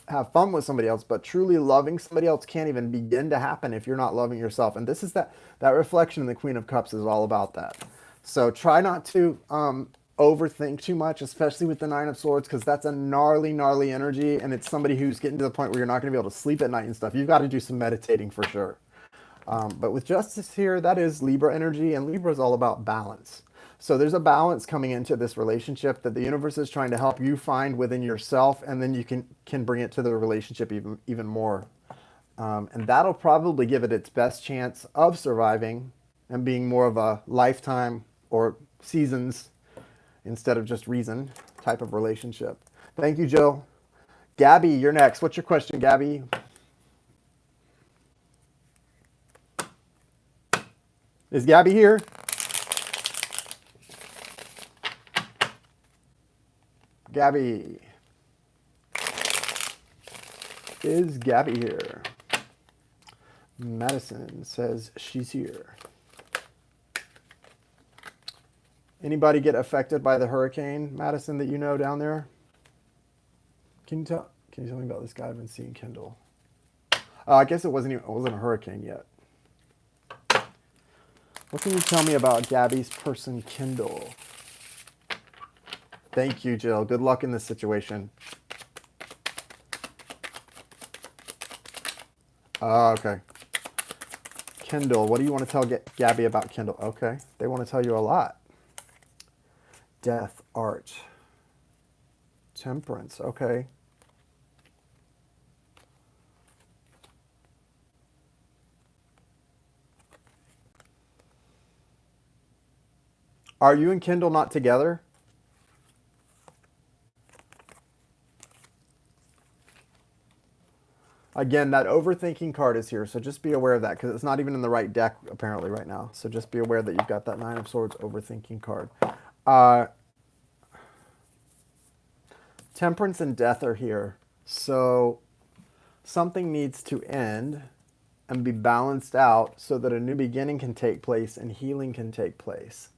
have fun with somebody else. But truly loving somebody else can't even begin to happen if you're not loving yourself. And this is that reflection in the Queen of Cups is all about that. So try not to overthink too much, especially with the Nine of Swords, because that's a gnarly, gnarly energy. And it's somebody who's getting to the point where you're not going to be able to sleep at night and stuff. You've got to do some meditating for sure. But with Justice here, that is Libra energy, and Libra is all about balance. So there's a balance coming into this relationship that the universe is trying to help you find within yourself, and then you can bring it to the relationship even more. And that'll probably give it its best chance of surviving and being more of a lifetime or seasons instead of just reason type of relationship. Thank you, Jill. Gabi, you're next. What's your question, Gabi? Is Gabi here? Gabi. Is Gabi here? Madison says she's here. Anybody get affected by the hurricane, Madison, that you know down there? Can you tell me about this guy I've been seeing, Kendall? I guess it wasn't a hurricane yet. What can you tell me about Gabi's person, Kendall? Thank you, Jill. Good luck in this situation. Okay. Kendall, what do you want to tell Gabi about Kendall? Okay. They want to tell you a lot. Death, art, temperance. Okay. Are you and Kendall not together? Again, that overthinking card is here, so just be aware of that, because it's not even in the right deck apparently right now. So just be aware that you've got that Nine of Swords overthinking card. Temperance and death are here. So something needs to end and be balanced out so that a new beginning can take place and healing can take place.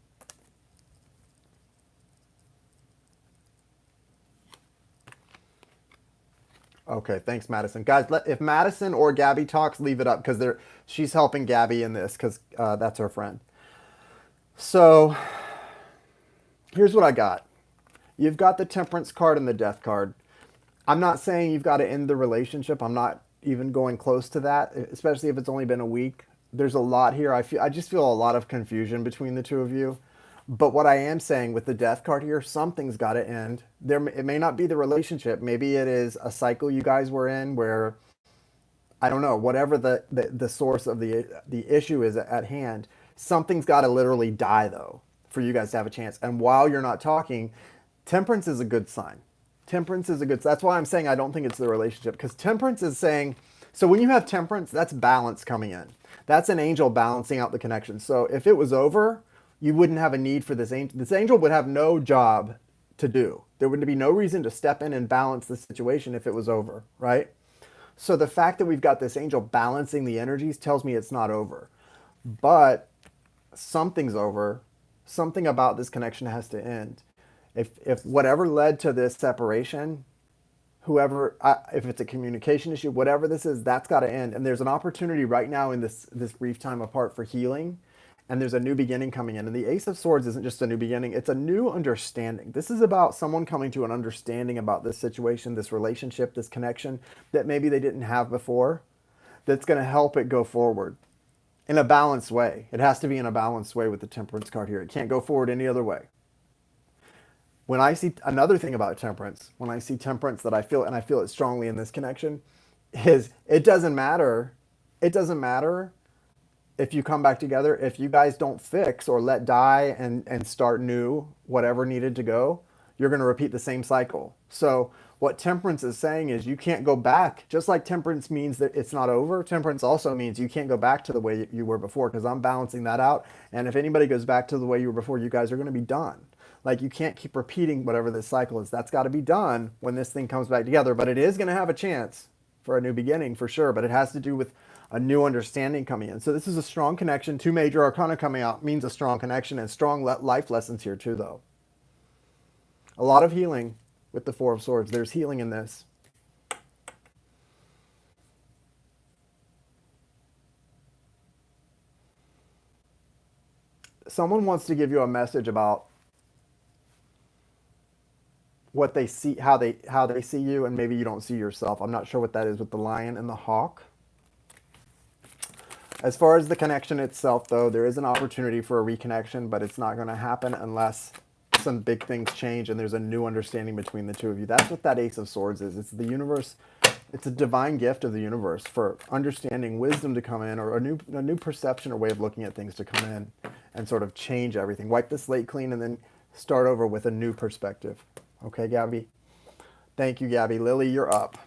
Okay, thanks, Madison. Guys, if Madison or Gabi talks, leave it up, because she's helping Gabi in this, because that's her friend. So here's what I got. You've got the Temperance card and the Death card. I'm not saying you've got to end the relationship. I'm not even going close to that, especially if it's only been a week. There's a lot here. I just feel a lot of confusion between the two of you. But what I am saying with the Death card here, something's got to end. It may not be the relationship. Maybe it is a cycle you guys were in where, I don't know, whatever the source of the issue is at hand, something's got to literally die, though, for you guys to have a chance. And while you're not talking, Temperance is a good sign. Temperance is a good, that's why I'm saying I don't think it's the relationship, because Temperance is saying, so when you have Temperance, that's balance coming in. That's an angel balancing out the connection. So if it was over, you wouldn't have a need for this angel. This angel would have no job to do. There would be no reason to step in and balance the situation if it was over, right? So the fact that we've got this angel balancing the energies tells me it's not over. But something's over. Something about this connection has to end. If whatever led to this separation, if it's a communication issue, whatever this is, that's got to end. And there's an opportunity right now in this brief time apart for healing, and there's a new beginning coming in. And the Ace of Swords isn't just a new beginning; it's a new understanding. This is about someone coming to an understanding about this situation, this relationship, this connection that maybe they didn't have before. That's going to help it go forward in a balanced way. It has to be in a balanced way with the Temperance card here. It can't go forward any other way. When I see another thing about temperance, when I see temperance that I feel, and I feel it strongly in this connection, is it doesn't matter. It doesn't matter if you come back together, if you guys don't fix or let die and start new, whatever needed to go, you're going to repeat the same cycle. So what temperance is saying is you can't go back. Just like temperance means that it's not over, temperance also means you can't go back to the way you were before, because I'm balancing that out. And if anybody goes back to the way you were before, you guys are going to be done. Like, you can't keep repeating whatever this cycle is. That's got to be done when this thing comes back together. But it is going to have a chance for a new beginning, for sure. But it has to do with a new understanding coming in. So this is a strong connection. 2 major arcana coming out means a strong connection, and strong life lessons here too, though. A lot of healing with the 4 of Swords. There's healing in this. Someone wants to give you a message about what they see, how they see you, and maybe you don't see yourself. I'm not sure what that is with the Lion and the Hawk. As far as the connection itself, though, there is an opportunity for a reconnection, but it's not going to happen unless some big things change and there's a new understanding between the two of you. That's what that Ace of Swords is. It's the universe. It's a divine gift of the universe for understanding, wisdom to come in, or a new perception or way of looking at things to come in and sort of change everything. Wipe the slate clean and then start over with a new perspective. Okay, Gabi? Thank you, Gabi. Lily, you're up.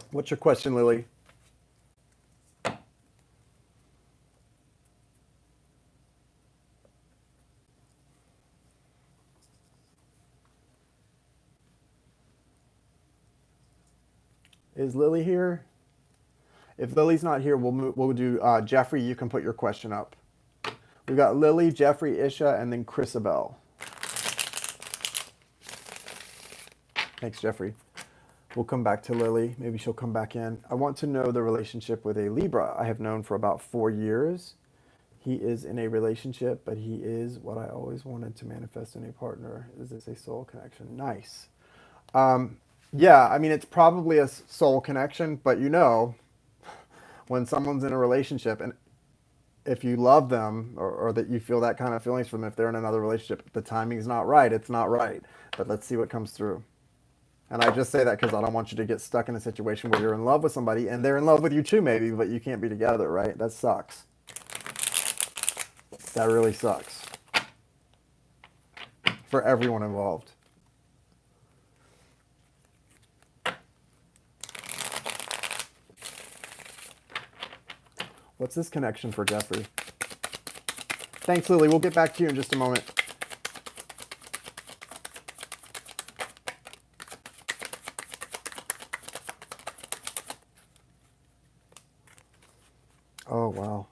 What's your question, Lily? Is Lily here? If Lily's not here, we'll do Jeffrey. You can put your question up. We've got Lily, Jeffrey, Isha, and then Abell. Thanks, Jeffrey. We'll come back to Lily. Maybe she'll come back in. I want to know the relationship with a Libra I have known for about 4 years. He is in a relationship, but he is what I always wanted to manifest in a partner. Is this a soul connection? Nice. Yeah, I mean, it's probably a soul connection, but you know, when someone's in a relationship, and if you love them, or that you feel that kind of feelings from them, if they're in another relationship, if the timing's not right, it's not right. But let's see what comes through. And I just say that because I don't want you to get stuck in a situation where you're in love with somebody and they're in love with you too, maybe, but you can't be together, right? That sucks. That really sucks for everyone involved. What's this connection for Jeffrey? Thanks, Lily. We'll get back to you in just a moment. Oh, wow.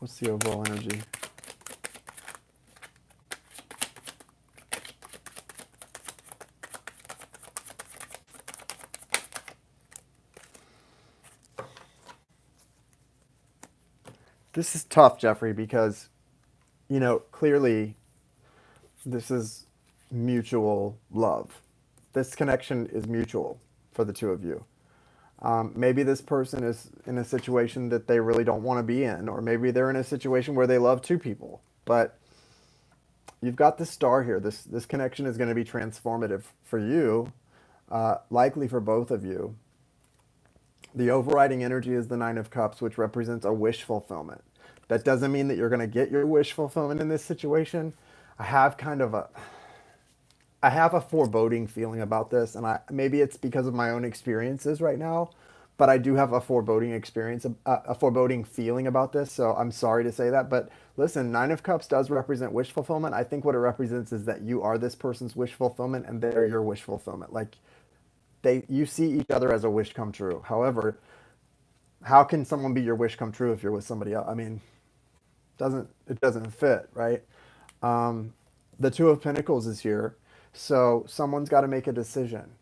What's the overall energy? This is tough, Jeffrey, because, you know, clearly this is mutual love. This connection is mutual for the two of you. Maybe this person is in a situation that they really don't want to be in, or maybe they're in a situation where they love 2 people. But you've got this star here. This connection is going to be transformative for you, likely for both of you. The overriding energy is the 9 of Cups, which represents a wish fulfillment. That doesn't mean that you're going to get your wish fulfillment in this situation. I have a foreboding feeling about this, and maybe it's because of my own experiences right now, but I do have a foreboding experience, a foreboding feeling about this, so I'm sorry to say that. But listen, 9 of Cups does represent wish fulfillment. I think what it represents is that you are this person's wish fulfillment, and they're your wish fulfillment. Like, You see each other as a wish come true. However, how can someone be your wish come true if you're with somebody else? I mean, it doesn't fit, right? The Two of Pentacles is here, so someone's got to make a decision.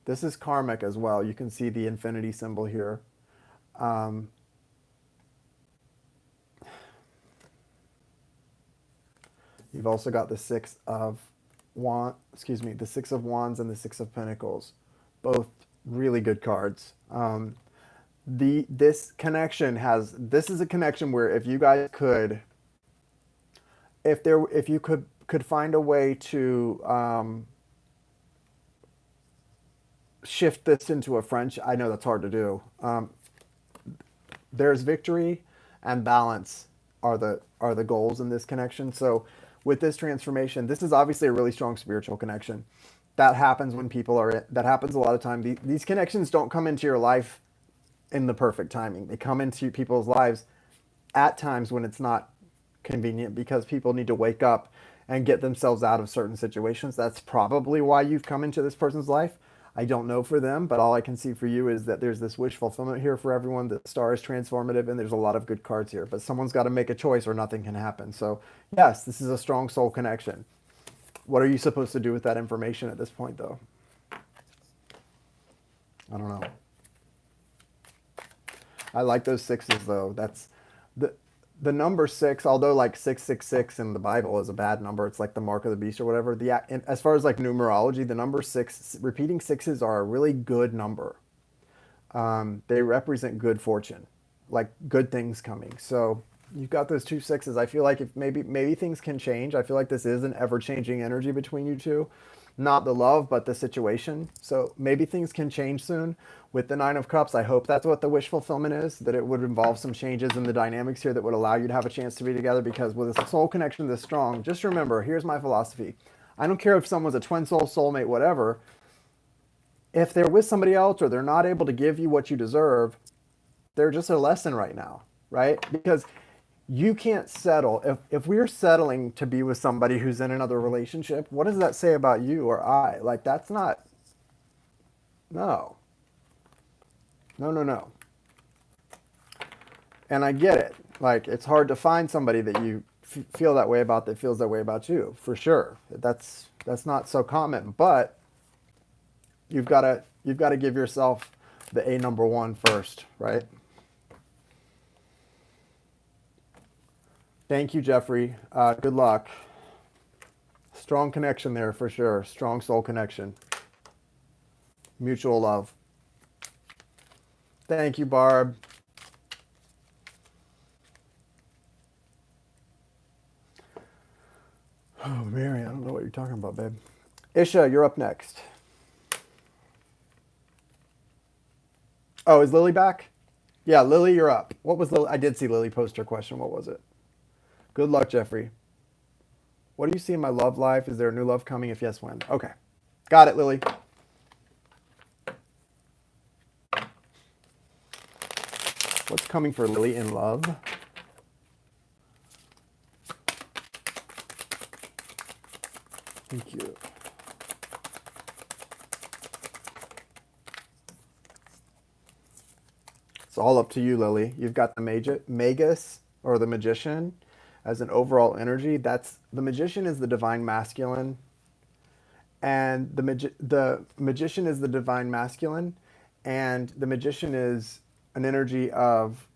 This is karmic as well. You can see the infinity symbol here. Um, you've also got the the Six of Wands and the Six of Pentacles, both really good cards. This is a connection where if you guys could, if you could find a way to shift this into a French, I know that's hard to do. There's victory and balance are the goals in this connection. So with this transformation, this is obviously a really strong spiritual connection. That happens when people are, that happens a lot of time. These connections don't come into your life in the perfect timing. They come into people's lives at times when it's not convenient because people need to wake up and get themselves out of certain situations. That's probably why you've come into this person's life. I don't know for them, but all I can see for you is that there's this wish fulfillment here for everyone. The star is transformative, and there's a lot of good cards here. But someone's got to make a choice or nothing can happen. So, yes, this is a strong soul connection. What are you supposed to do with that information at this point, though? I don't know. I like those sixes, though. That's the number 6, although like 666 in the Bible is a bad number. It's like the mark of the beast or whatever. As far as like numerology, the number 6, repeating sixes are a really good number. They represent good fortune, like good things coming. So you've got those 2 sixes. I feel like if maybe things can change. I feel like this is an ever-changing energy between you two. Not the love, but the situation. So maybe things can change soon. With the 9 of Cups, I hope that's what the wish fulfillment is, that it would involve some changes in the dynamics here that would allow you to have a chance to be together, because with a soul connection this strong, just remember, here's my philosophy. I don't care if someone's a twin soul, soulmate, whatever. If they're with somebody else or they're not able to give you what you deserve, they're just a lesson right now, right? Because you can't settle. If we're settling to be with somebody who's in another relationship, what does that say about you or I? Like, that's not, no. No. And I get it. Like, it's hard to find somebody that you feel that way about that feels that way about you, for sure. That's not so common, but you've got to give yourself the A number 1 first, right? Thank you, Jeffrey. Good luck. Strong connection there for sure. Strong soul connection. Mutual love. Thank you, Barb. Oh, Mary, I don't know what you're talking about, babe. Isha, you're up next. Oh, is Lily back? Yeah, Lily, you're up. What was Lily? I did see Lily post her question. What was it? Good luck, Jeffrey. What do you see in my love life? Is there a new love coming? If yes, when? Okay. Got it, Lily. What's coming for Lily in love? Thank you. It's all up to you, Lily. You've got the Magus or the Magician as an overall energy. That's the Magician is the divine masculine, and the Magician is the divine masculine, and the Magician is an energy of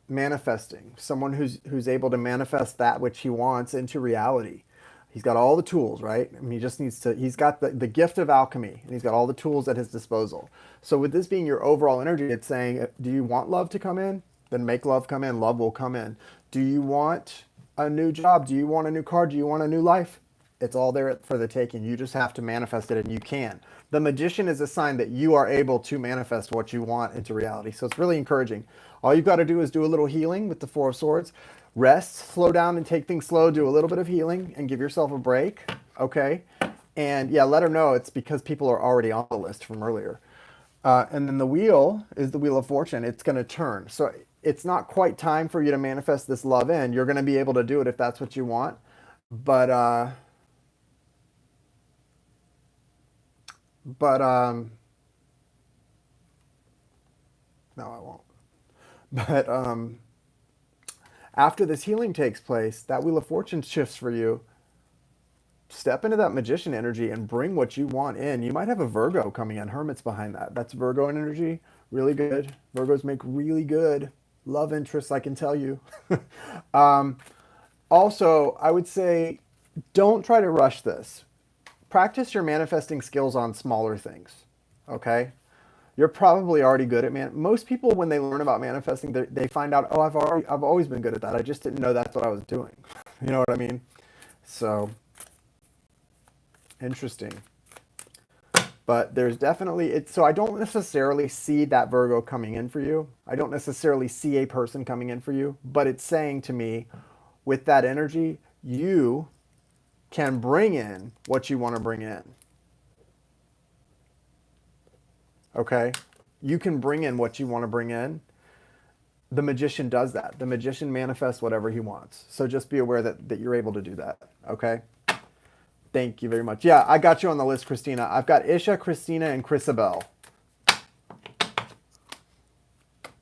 manifesting. Someone who's able to manifest that which he wants into reality. He's got all the tools, right? I mean, he just needs to, he's got the gift of alchemy, and he's got all the tools at his disposal. So with this being your overall energy, it's saying, do you want love to come in? Then make love come in. Love will come in. Do you want a new job? Do you want a new car? Do you want a new life? It's all there for the taking. You just have to manifest it, and you can. The Magician is a sign that you are able to manifest what you want into reality. So it's really encouraging. All you've got to do is do a little healing with the Four of Swords. Rest, slow down and take things slow. Do a little bit of healing and give yourself a break, okay? And yeah, let her know it's because people are already on the list from earlier. And then the wheel is the Wheel of Fortune. It's going to turn. So it's not quite time for you to manifest this love in. You're going to be able to do it if that's what you want. But But no, I won't. But after this healing takes place, that Wheel of Fortune shifts for you. Step into that magician energy and bring what you want in. You might have a Virgo coming in. Hermit's behind that. That's Virgo energy. Really good. Virgos make really good love interests, I can tell you. um, Also, I would say don't try to rush this. Practice your manifesting skills on smaller things. Okay? You're probably already good at most people when they learn about manifesting they find out, oh, I've always been good at that. I just didn't know that's what I was doing. You know what I mean? So interesting. But there's definitely it. So I don't necessarily see that Virgo coming in for you. I don't necessarily see a person coming in for you, but it's saying to me, with that energy, you can bring in what you want to bring in. Okay? You can bring in what you want to bring in. The magician does that. The magician manifests whatever he wants. So just be aware that you're able to do that. Okay? Thank you very much. Yeah, I got you on the list, Christina. I've got Isha, Christina, and Chrisabel.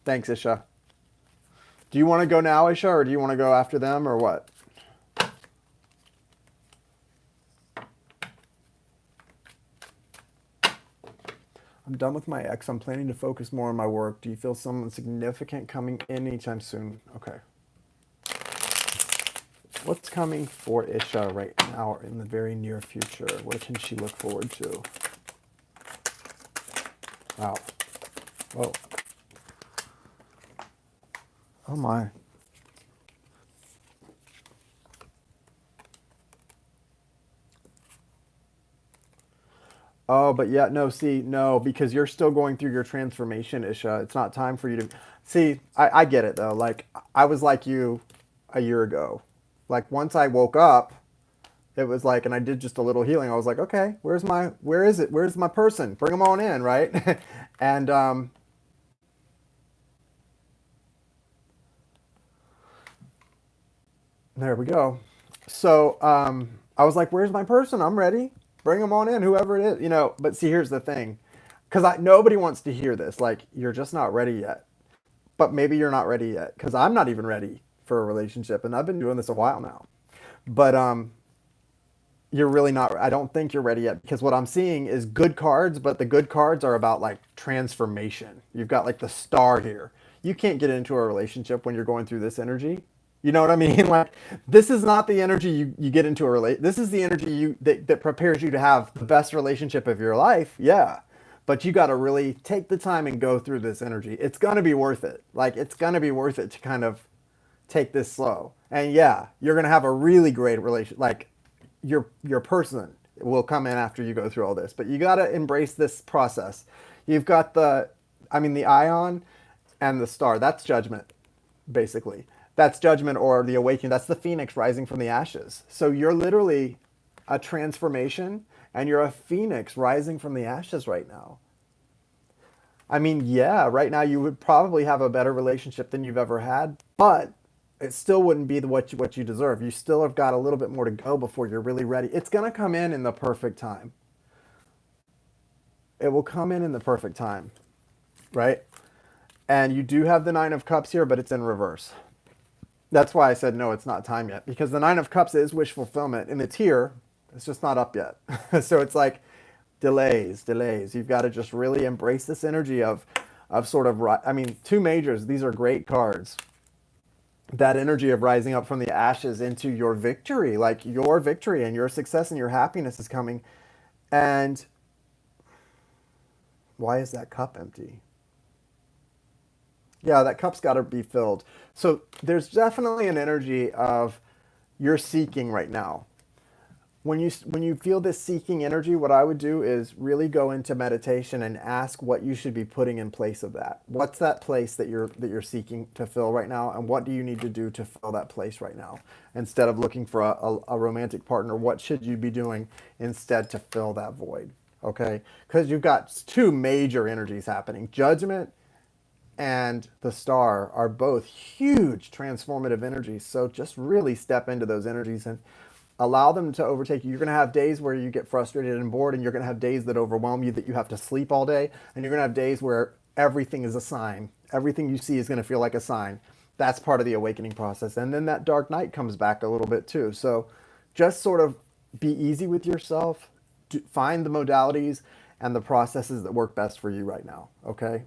Thanks, Isha. Do you want to go now, Isha, or do you want to go after them, or what? I'm done with my ex. I'm planning to focus more on my work. Do you feel someone significant coming in anytime soon? Okay. What's coming for Isha right now in the very near future? What can she look forward to? Wow. Whoa. Oh my. Oh, but yeah, no, see, no, because you're still going through your transformation, Isha. It's not time for you to see. I get it though. Like I was like you a year ago. Like once I woke up, it was like, and I did just a little healing. I was like, okay, where is it? Where's my person? Bring them on in, right? And there we go. So I was like, where's my person? I'm ready. Bring them on in, whoever it is, you know. But see, here's the thing, because nobody wants to hear this. Like, you're just not ready yet. But maybe you're not ready yet, because I'm not even ready for a relationship, and I've been doing this a while now. But you're really not. I don't think you're ready yet, because what I'm seeing is good cards, but the good cards are about like transformation. You've got like the star here. You can't get into a relationship when you're going through this energy. You know what I mean? Like this is not the energy you get into a relate. This is the energy that prepares you to have the best relationship of your life. Yeah. But you got to really take the time and go through this energy. It's going to be worth it. Like it's going to be worth it to kind of take this slow. And yeah, you're going to have a really great relation. Like your person will come in after you go through all this, but you got to embrace this process. You've got the ion and the star. That's judgment, basically. That's judgment or the awakening. That's the phoenix rising from the ashes. So you're literally a transformation and you're a phoenix rising from the ashes right now. I mean, yeah, right now you would probably have a better relationship than you've ever had, but it still wouldn't be what you deserve. You still have got a little bit more to go before you're really ready. It's going to come in the perfect time. It will come in the perfect time, right? And you do have the Nine of Cups here, but it's in reverse. That's why I said no, it's not time yet, because the Nine of Cups is wish fulfillment and it's here. It's just not up yet. So it's like delays. You've got to just really embrace this energy of sort of, I mean, two majors, these are great cards. That energy of rising up from the ashes into your victory, like your victory and your success and your happiness is coming. And why is that cup empty? Yeah, that cup's got to be filled. So there's definitely an energy of you're seeking right now. When you feel this seeking energy, what I would do is really go into meditation and ask what you should be putting in place of that. What's that place that you're seeking to fill right now, and what do you need to do to fill that place right now? Instead of looking for a romantic partner, what should you be doing instead to fill that void? Okay, because you've got two major energies happening. Judgment and the star are both huge transformative energies. So just really step into those energies and Allow them to overtake you. You're going to have days where you get frustrated and bored, and you're going to have days that overwhelm you, that you have to sleep all day, and you're going to have days where everything is a sign. Everything you see is going to feel like a sign. That's part of the awakening process. And then that dark night comes back a little bit too. So just sort of be easy with yourself. Find the modalities and the processes that work best for you right now. Okay?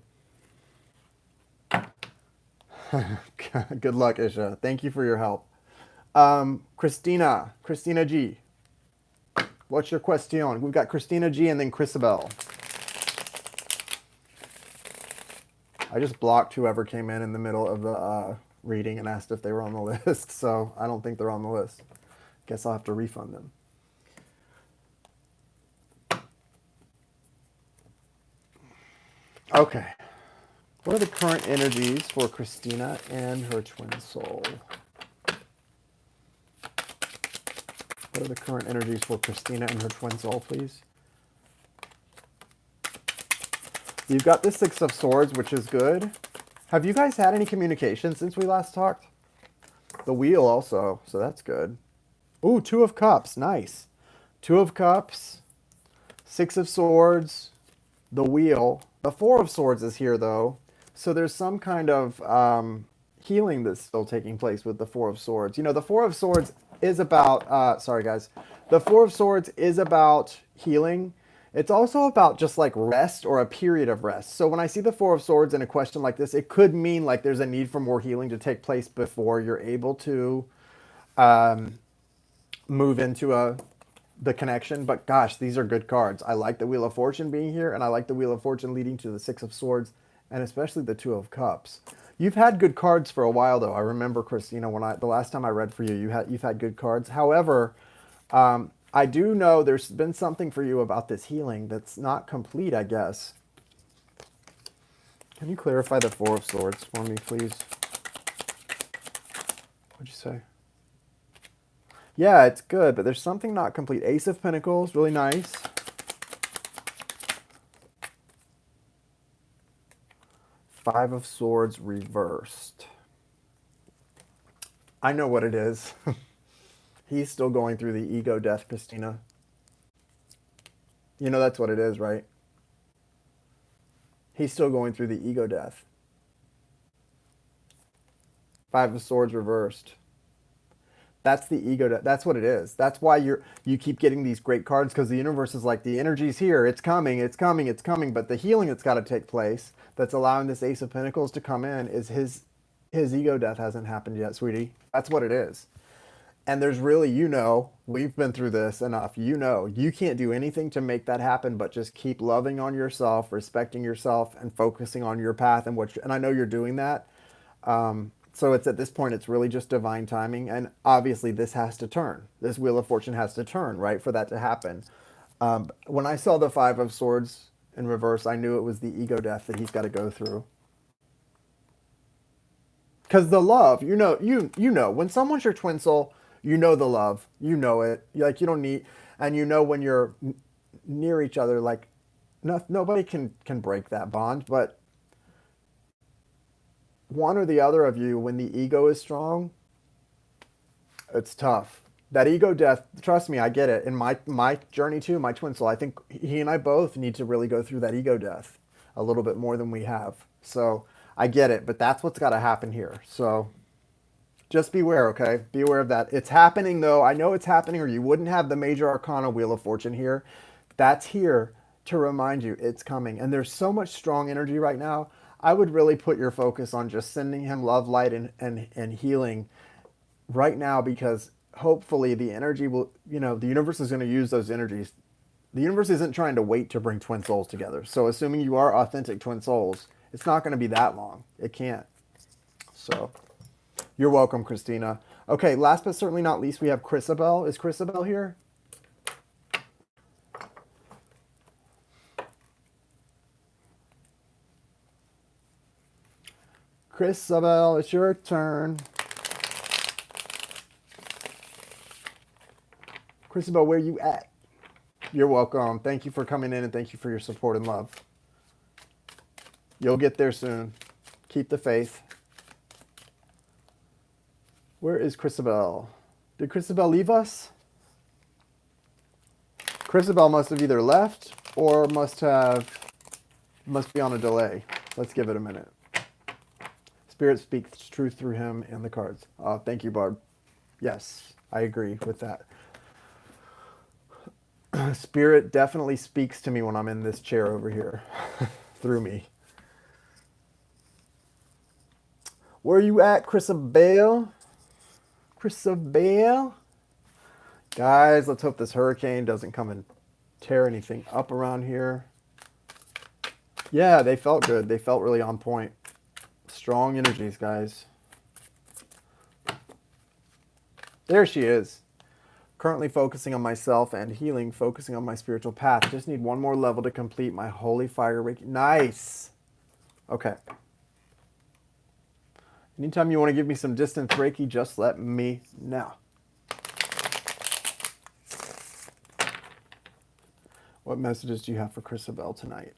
Good luck, Isha. Thank you for your help. Christina G. What's your question? We've got Christina G and then Chrisabel. I just blocked whoever came in the middle of the reading and asked if they were on the list, so I don't think they're on the list. Guess I'll have to refund them. Okay. What are the current energies for Christina and her twin soul? What are the current energies for Christina and her twin soul, please? You've got the Six of Swords, which is good. Have you guys had any communication since we last talked? The Wheel also, so that's good. Ooh, Two of Cups, nice. Two of Cups, Six of Swords, the Wheel. The Four of Swords is here, though. So there's some kind of healing that's still taking place with the Four of Swords. You know, the Four of Swords is about, sorry guys. The Four of Swords is about healing. It's also about just like rest or a period of rest. So when I see the Four of Swords in a question like this, it could mean like there's a need for more healing to take place before you're able to move into the connection. But gosh, these are good cards. I like the Wheel of Fortune being here, and I like the Wheel of Fortune leading to the Six of Swords, and especially the Two of Cups. You've had good cards for a while, though. I remember, Christina, when the last time I read for you, you've had good cards. However, I do know there's been something for you about this healing that's not complete, I guess. Can you clarify the Four of Swords for me, please? What'd you say? Yeah, it's good, but there's something not complete. Ace of Pentacles, really nice. Five of Swords reversed. I know what it is. He's still going through the ego death, Christina. You know that's what it is, right? He's still going through the ego death. Five of Swords reversed. That's the ego death. That's what it is. That's why you keep getting these great cards, because the universe is like, the energy's here. It's coming, it's coming, it's coming. But the healing that's got to take place, that's allowing this Ace of Pentacles to come in, is his ego death hasn't happened yet, sweetie. That's what it is. And there's really, you know, we've been through this enough. You know, you can't do anything to make that happen, but just keep loving on yourself, respecting yourself, and focusing on your path. And I know you're doing that. So it's at this point, it's really just divine timing. And obviously this has to turn. This Wheel of Fortune has to turn, right, for that to happen. When I saw the Five of Swords in reverse, I knew it was the ego death that he's got to go through. Because the love, you know, when someone's your twin soul, you know the love, you know it. Like, you don't need, and you know when you're near each other, like, nobody can break that bond. But one or the other of you, when the ego is strong, it's tough. That ego death, trust me, I get it. In my journey too, my twin soul, I think he and I both need to really go through that ego death a little bit more than we have. So I get it, but that's what's got to happen here. So just beware, okay? Be aware of that. It's happening, though. I know it's happening, or you wouldn't have the Major Arcana Wheel of Fortune here. That's here to remind you it's coming. And there's so much strong energy right now. I would really put your focus on just sending him love, light, and healing right now, because hopefully the energy will, you know, the universe is going to use those energies. The universe isn't trying to wait to bring twin souls together. So assuming you are authentic twin souls, it's not going to be that long. It can't. So you're welcome, Christina. Okay, last but certainly not least, we have Chrisabel. Is Chrisabel here? Chrisabel, it's your turn. Chrisabel, where you at? You're welcome. Thank you for coming in, and thank you for your support and love. You'll get there soon. Keep the faith. Where is Chrisabel? Did Chrisabel leave us? Chrisabel must have either left or must be on a delay. Let's give it a minute. Spirit speaks truth through him and the cards. Thank you, Barb. Yes, I agree with that. Spirit definitely speaks to me when I'm in this chair over here through me. Where are you at, Chrisabel? Chrisabel? Guys, let's hope this hurricane doesn't come and tear anything up around here. Yeah, they felt good. They felt really on point. Strong energies, guys. There she is. Currently focusing on myself and healing, focusing on my spiritual path. Just need one more level to complete my holy fire Reiki. Nice. Okay. Anytime you want to give me some distance Reiki, just let me know. What messages do you have for Chrisabel tonight?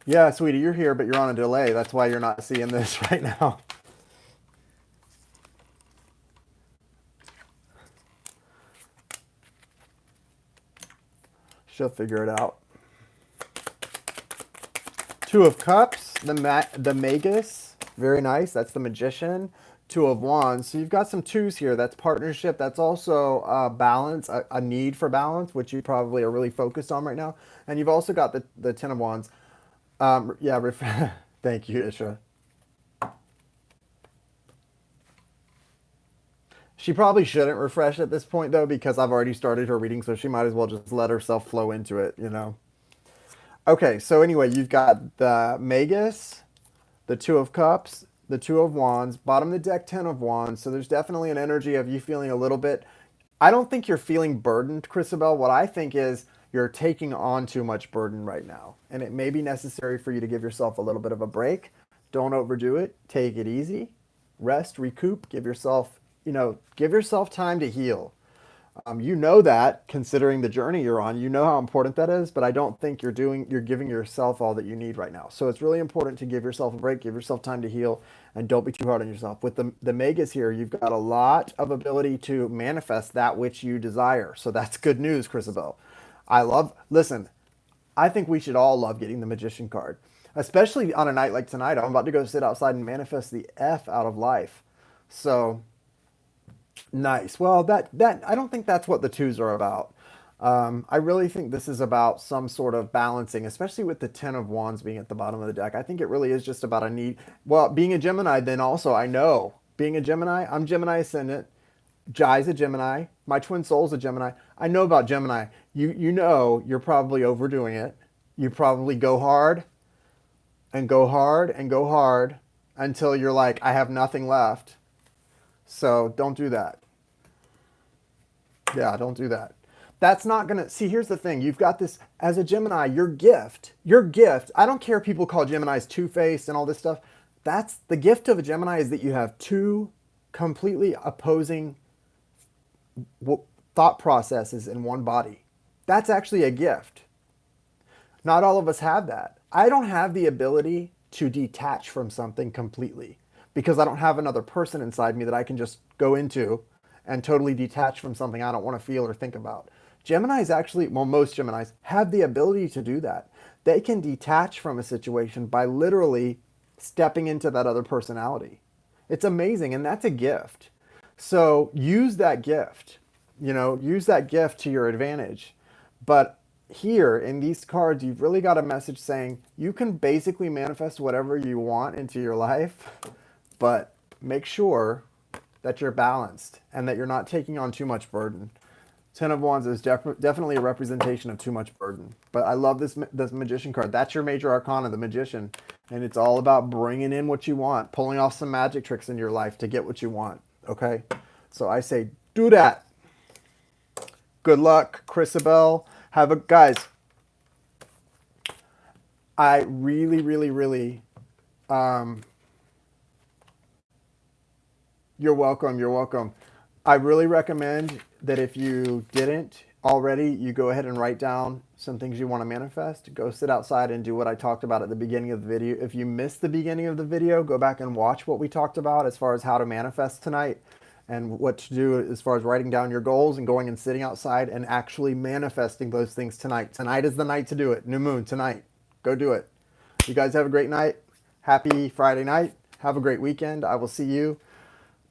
Yeah, sweetie, you're here, but you're on a delay. That's why you're not seeing this right now. She'll figure it out. Two of Cups, the Magus. Very nice. That's the Magician. Two of Wands. So you've got some twos here. That's partnership. That's also balance, a need for balance, which you probably are really focused on right now. And you've also got the Ten of Wands. Yeah, thank you, Ishtar. She probably shouldn't refresh at this point, though, because I've already started her reading, so she might as well just let herself flow into it, you know. Okay, so anyway, you've got the Magus, the Two of Cups, the Two of Wands, bottom of the deck, Ten of Wands. So there's definitely an energy of you feeling a little bit... I don't think you're feeling burdened, Chrisabel. What I think is you're taking on too much burden right now, and it may be necessary for you to give yourself a little bit of a break. Don't overdo it. Take it easy. Rest, recoup, give yourself, give yourself time to heal. You know that, considering the journey you're on, you know how important that is, but I don't think you're giving yourself all that you need right now. So it's really important to give yourself a break, give yourself time to heal, and don't be too hard on yourself. With the Magus here, you've got a lot of ability to manifest that which you desire. So that's good news, Chrisabel. Listen, I think we should all love getting the Magician card, especially on a night like tonight. I'm about to go sit outside and manifest the F out of life. So nice. Well, that I don't think that's what the twos are about. I really think this is about some sort of balancing, especially with the Ten of Wands being at the bottom of the deck. I think it really is just about a need. Well, being a Gemini, then also I know being a Gemini, I'm Gemini ascendant. Jai's a Gemini. My twin soul's a Gemini. I know about Gemini. You know you're probably overdoing it. You probably go hard and go hard and go hard until you're like, I have nothing left. So don't do that. Yeah, don't do that. That's not going to... See, here's the thing. You've got this... As a Gemini, your gift... I don't care if people call Geminis two-faced and all this stuff. That's... The gift of a Gemini is that you have two completely opposing thought processes in one body. That's actually a gift. Not all of us have that. I don't have the ability to detach from something completely because I don't have another person inside me that I can just go into and totally detach from something I don't want to feel or think about. Geminis actually, well, most Geminis have the ability to do that. They can detach from a situation by literally stepping into that other personality. It's amazing, and that's a gift. So use that gift, use that gift to your advantage. But here in these cards, you've really got a message saying you can basically manifest whatever you want into your life, but make sure that you're balanced and that you're not taking on too much burden. Ten of Wands is definitely a representation of too much burden. But I love this Magician card. That's your major arcana, the Magician. And it's all about bringing in what you want, pulling off some magic tricks in your life to get what you want. Okay? So I say, do that. Good luck, Chrisabel. Guys, I really, really, really, you're welcome. I really recommend that if you didn't already, you go ahead and write down some things you want to manifest. Go sit outside and do what I talked about at the beginning of the video. If you missed the beginning of the video, go back and watch what we talked about as far as how to manifest tonight and what to do as far as writing down your goals and going and sitting outside and actually manifesting those things tonight. Tonight is the night to do it. New moon tonight. Go do it. You guys have a great night. Happy Friday night. Have a great weekend. I will see you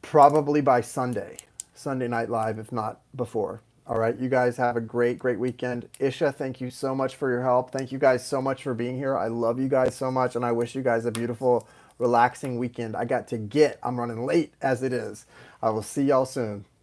probably by Sunday Night Live, if not before. All right, you guys have a great, great weekend. Isha, thank you so much for your help. Thank you guys so much for being here. I love you guys so much, and I wish you guys a beautiful, relaxing weekend. I'm running late as it is. I will see y'all soon.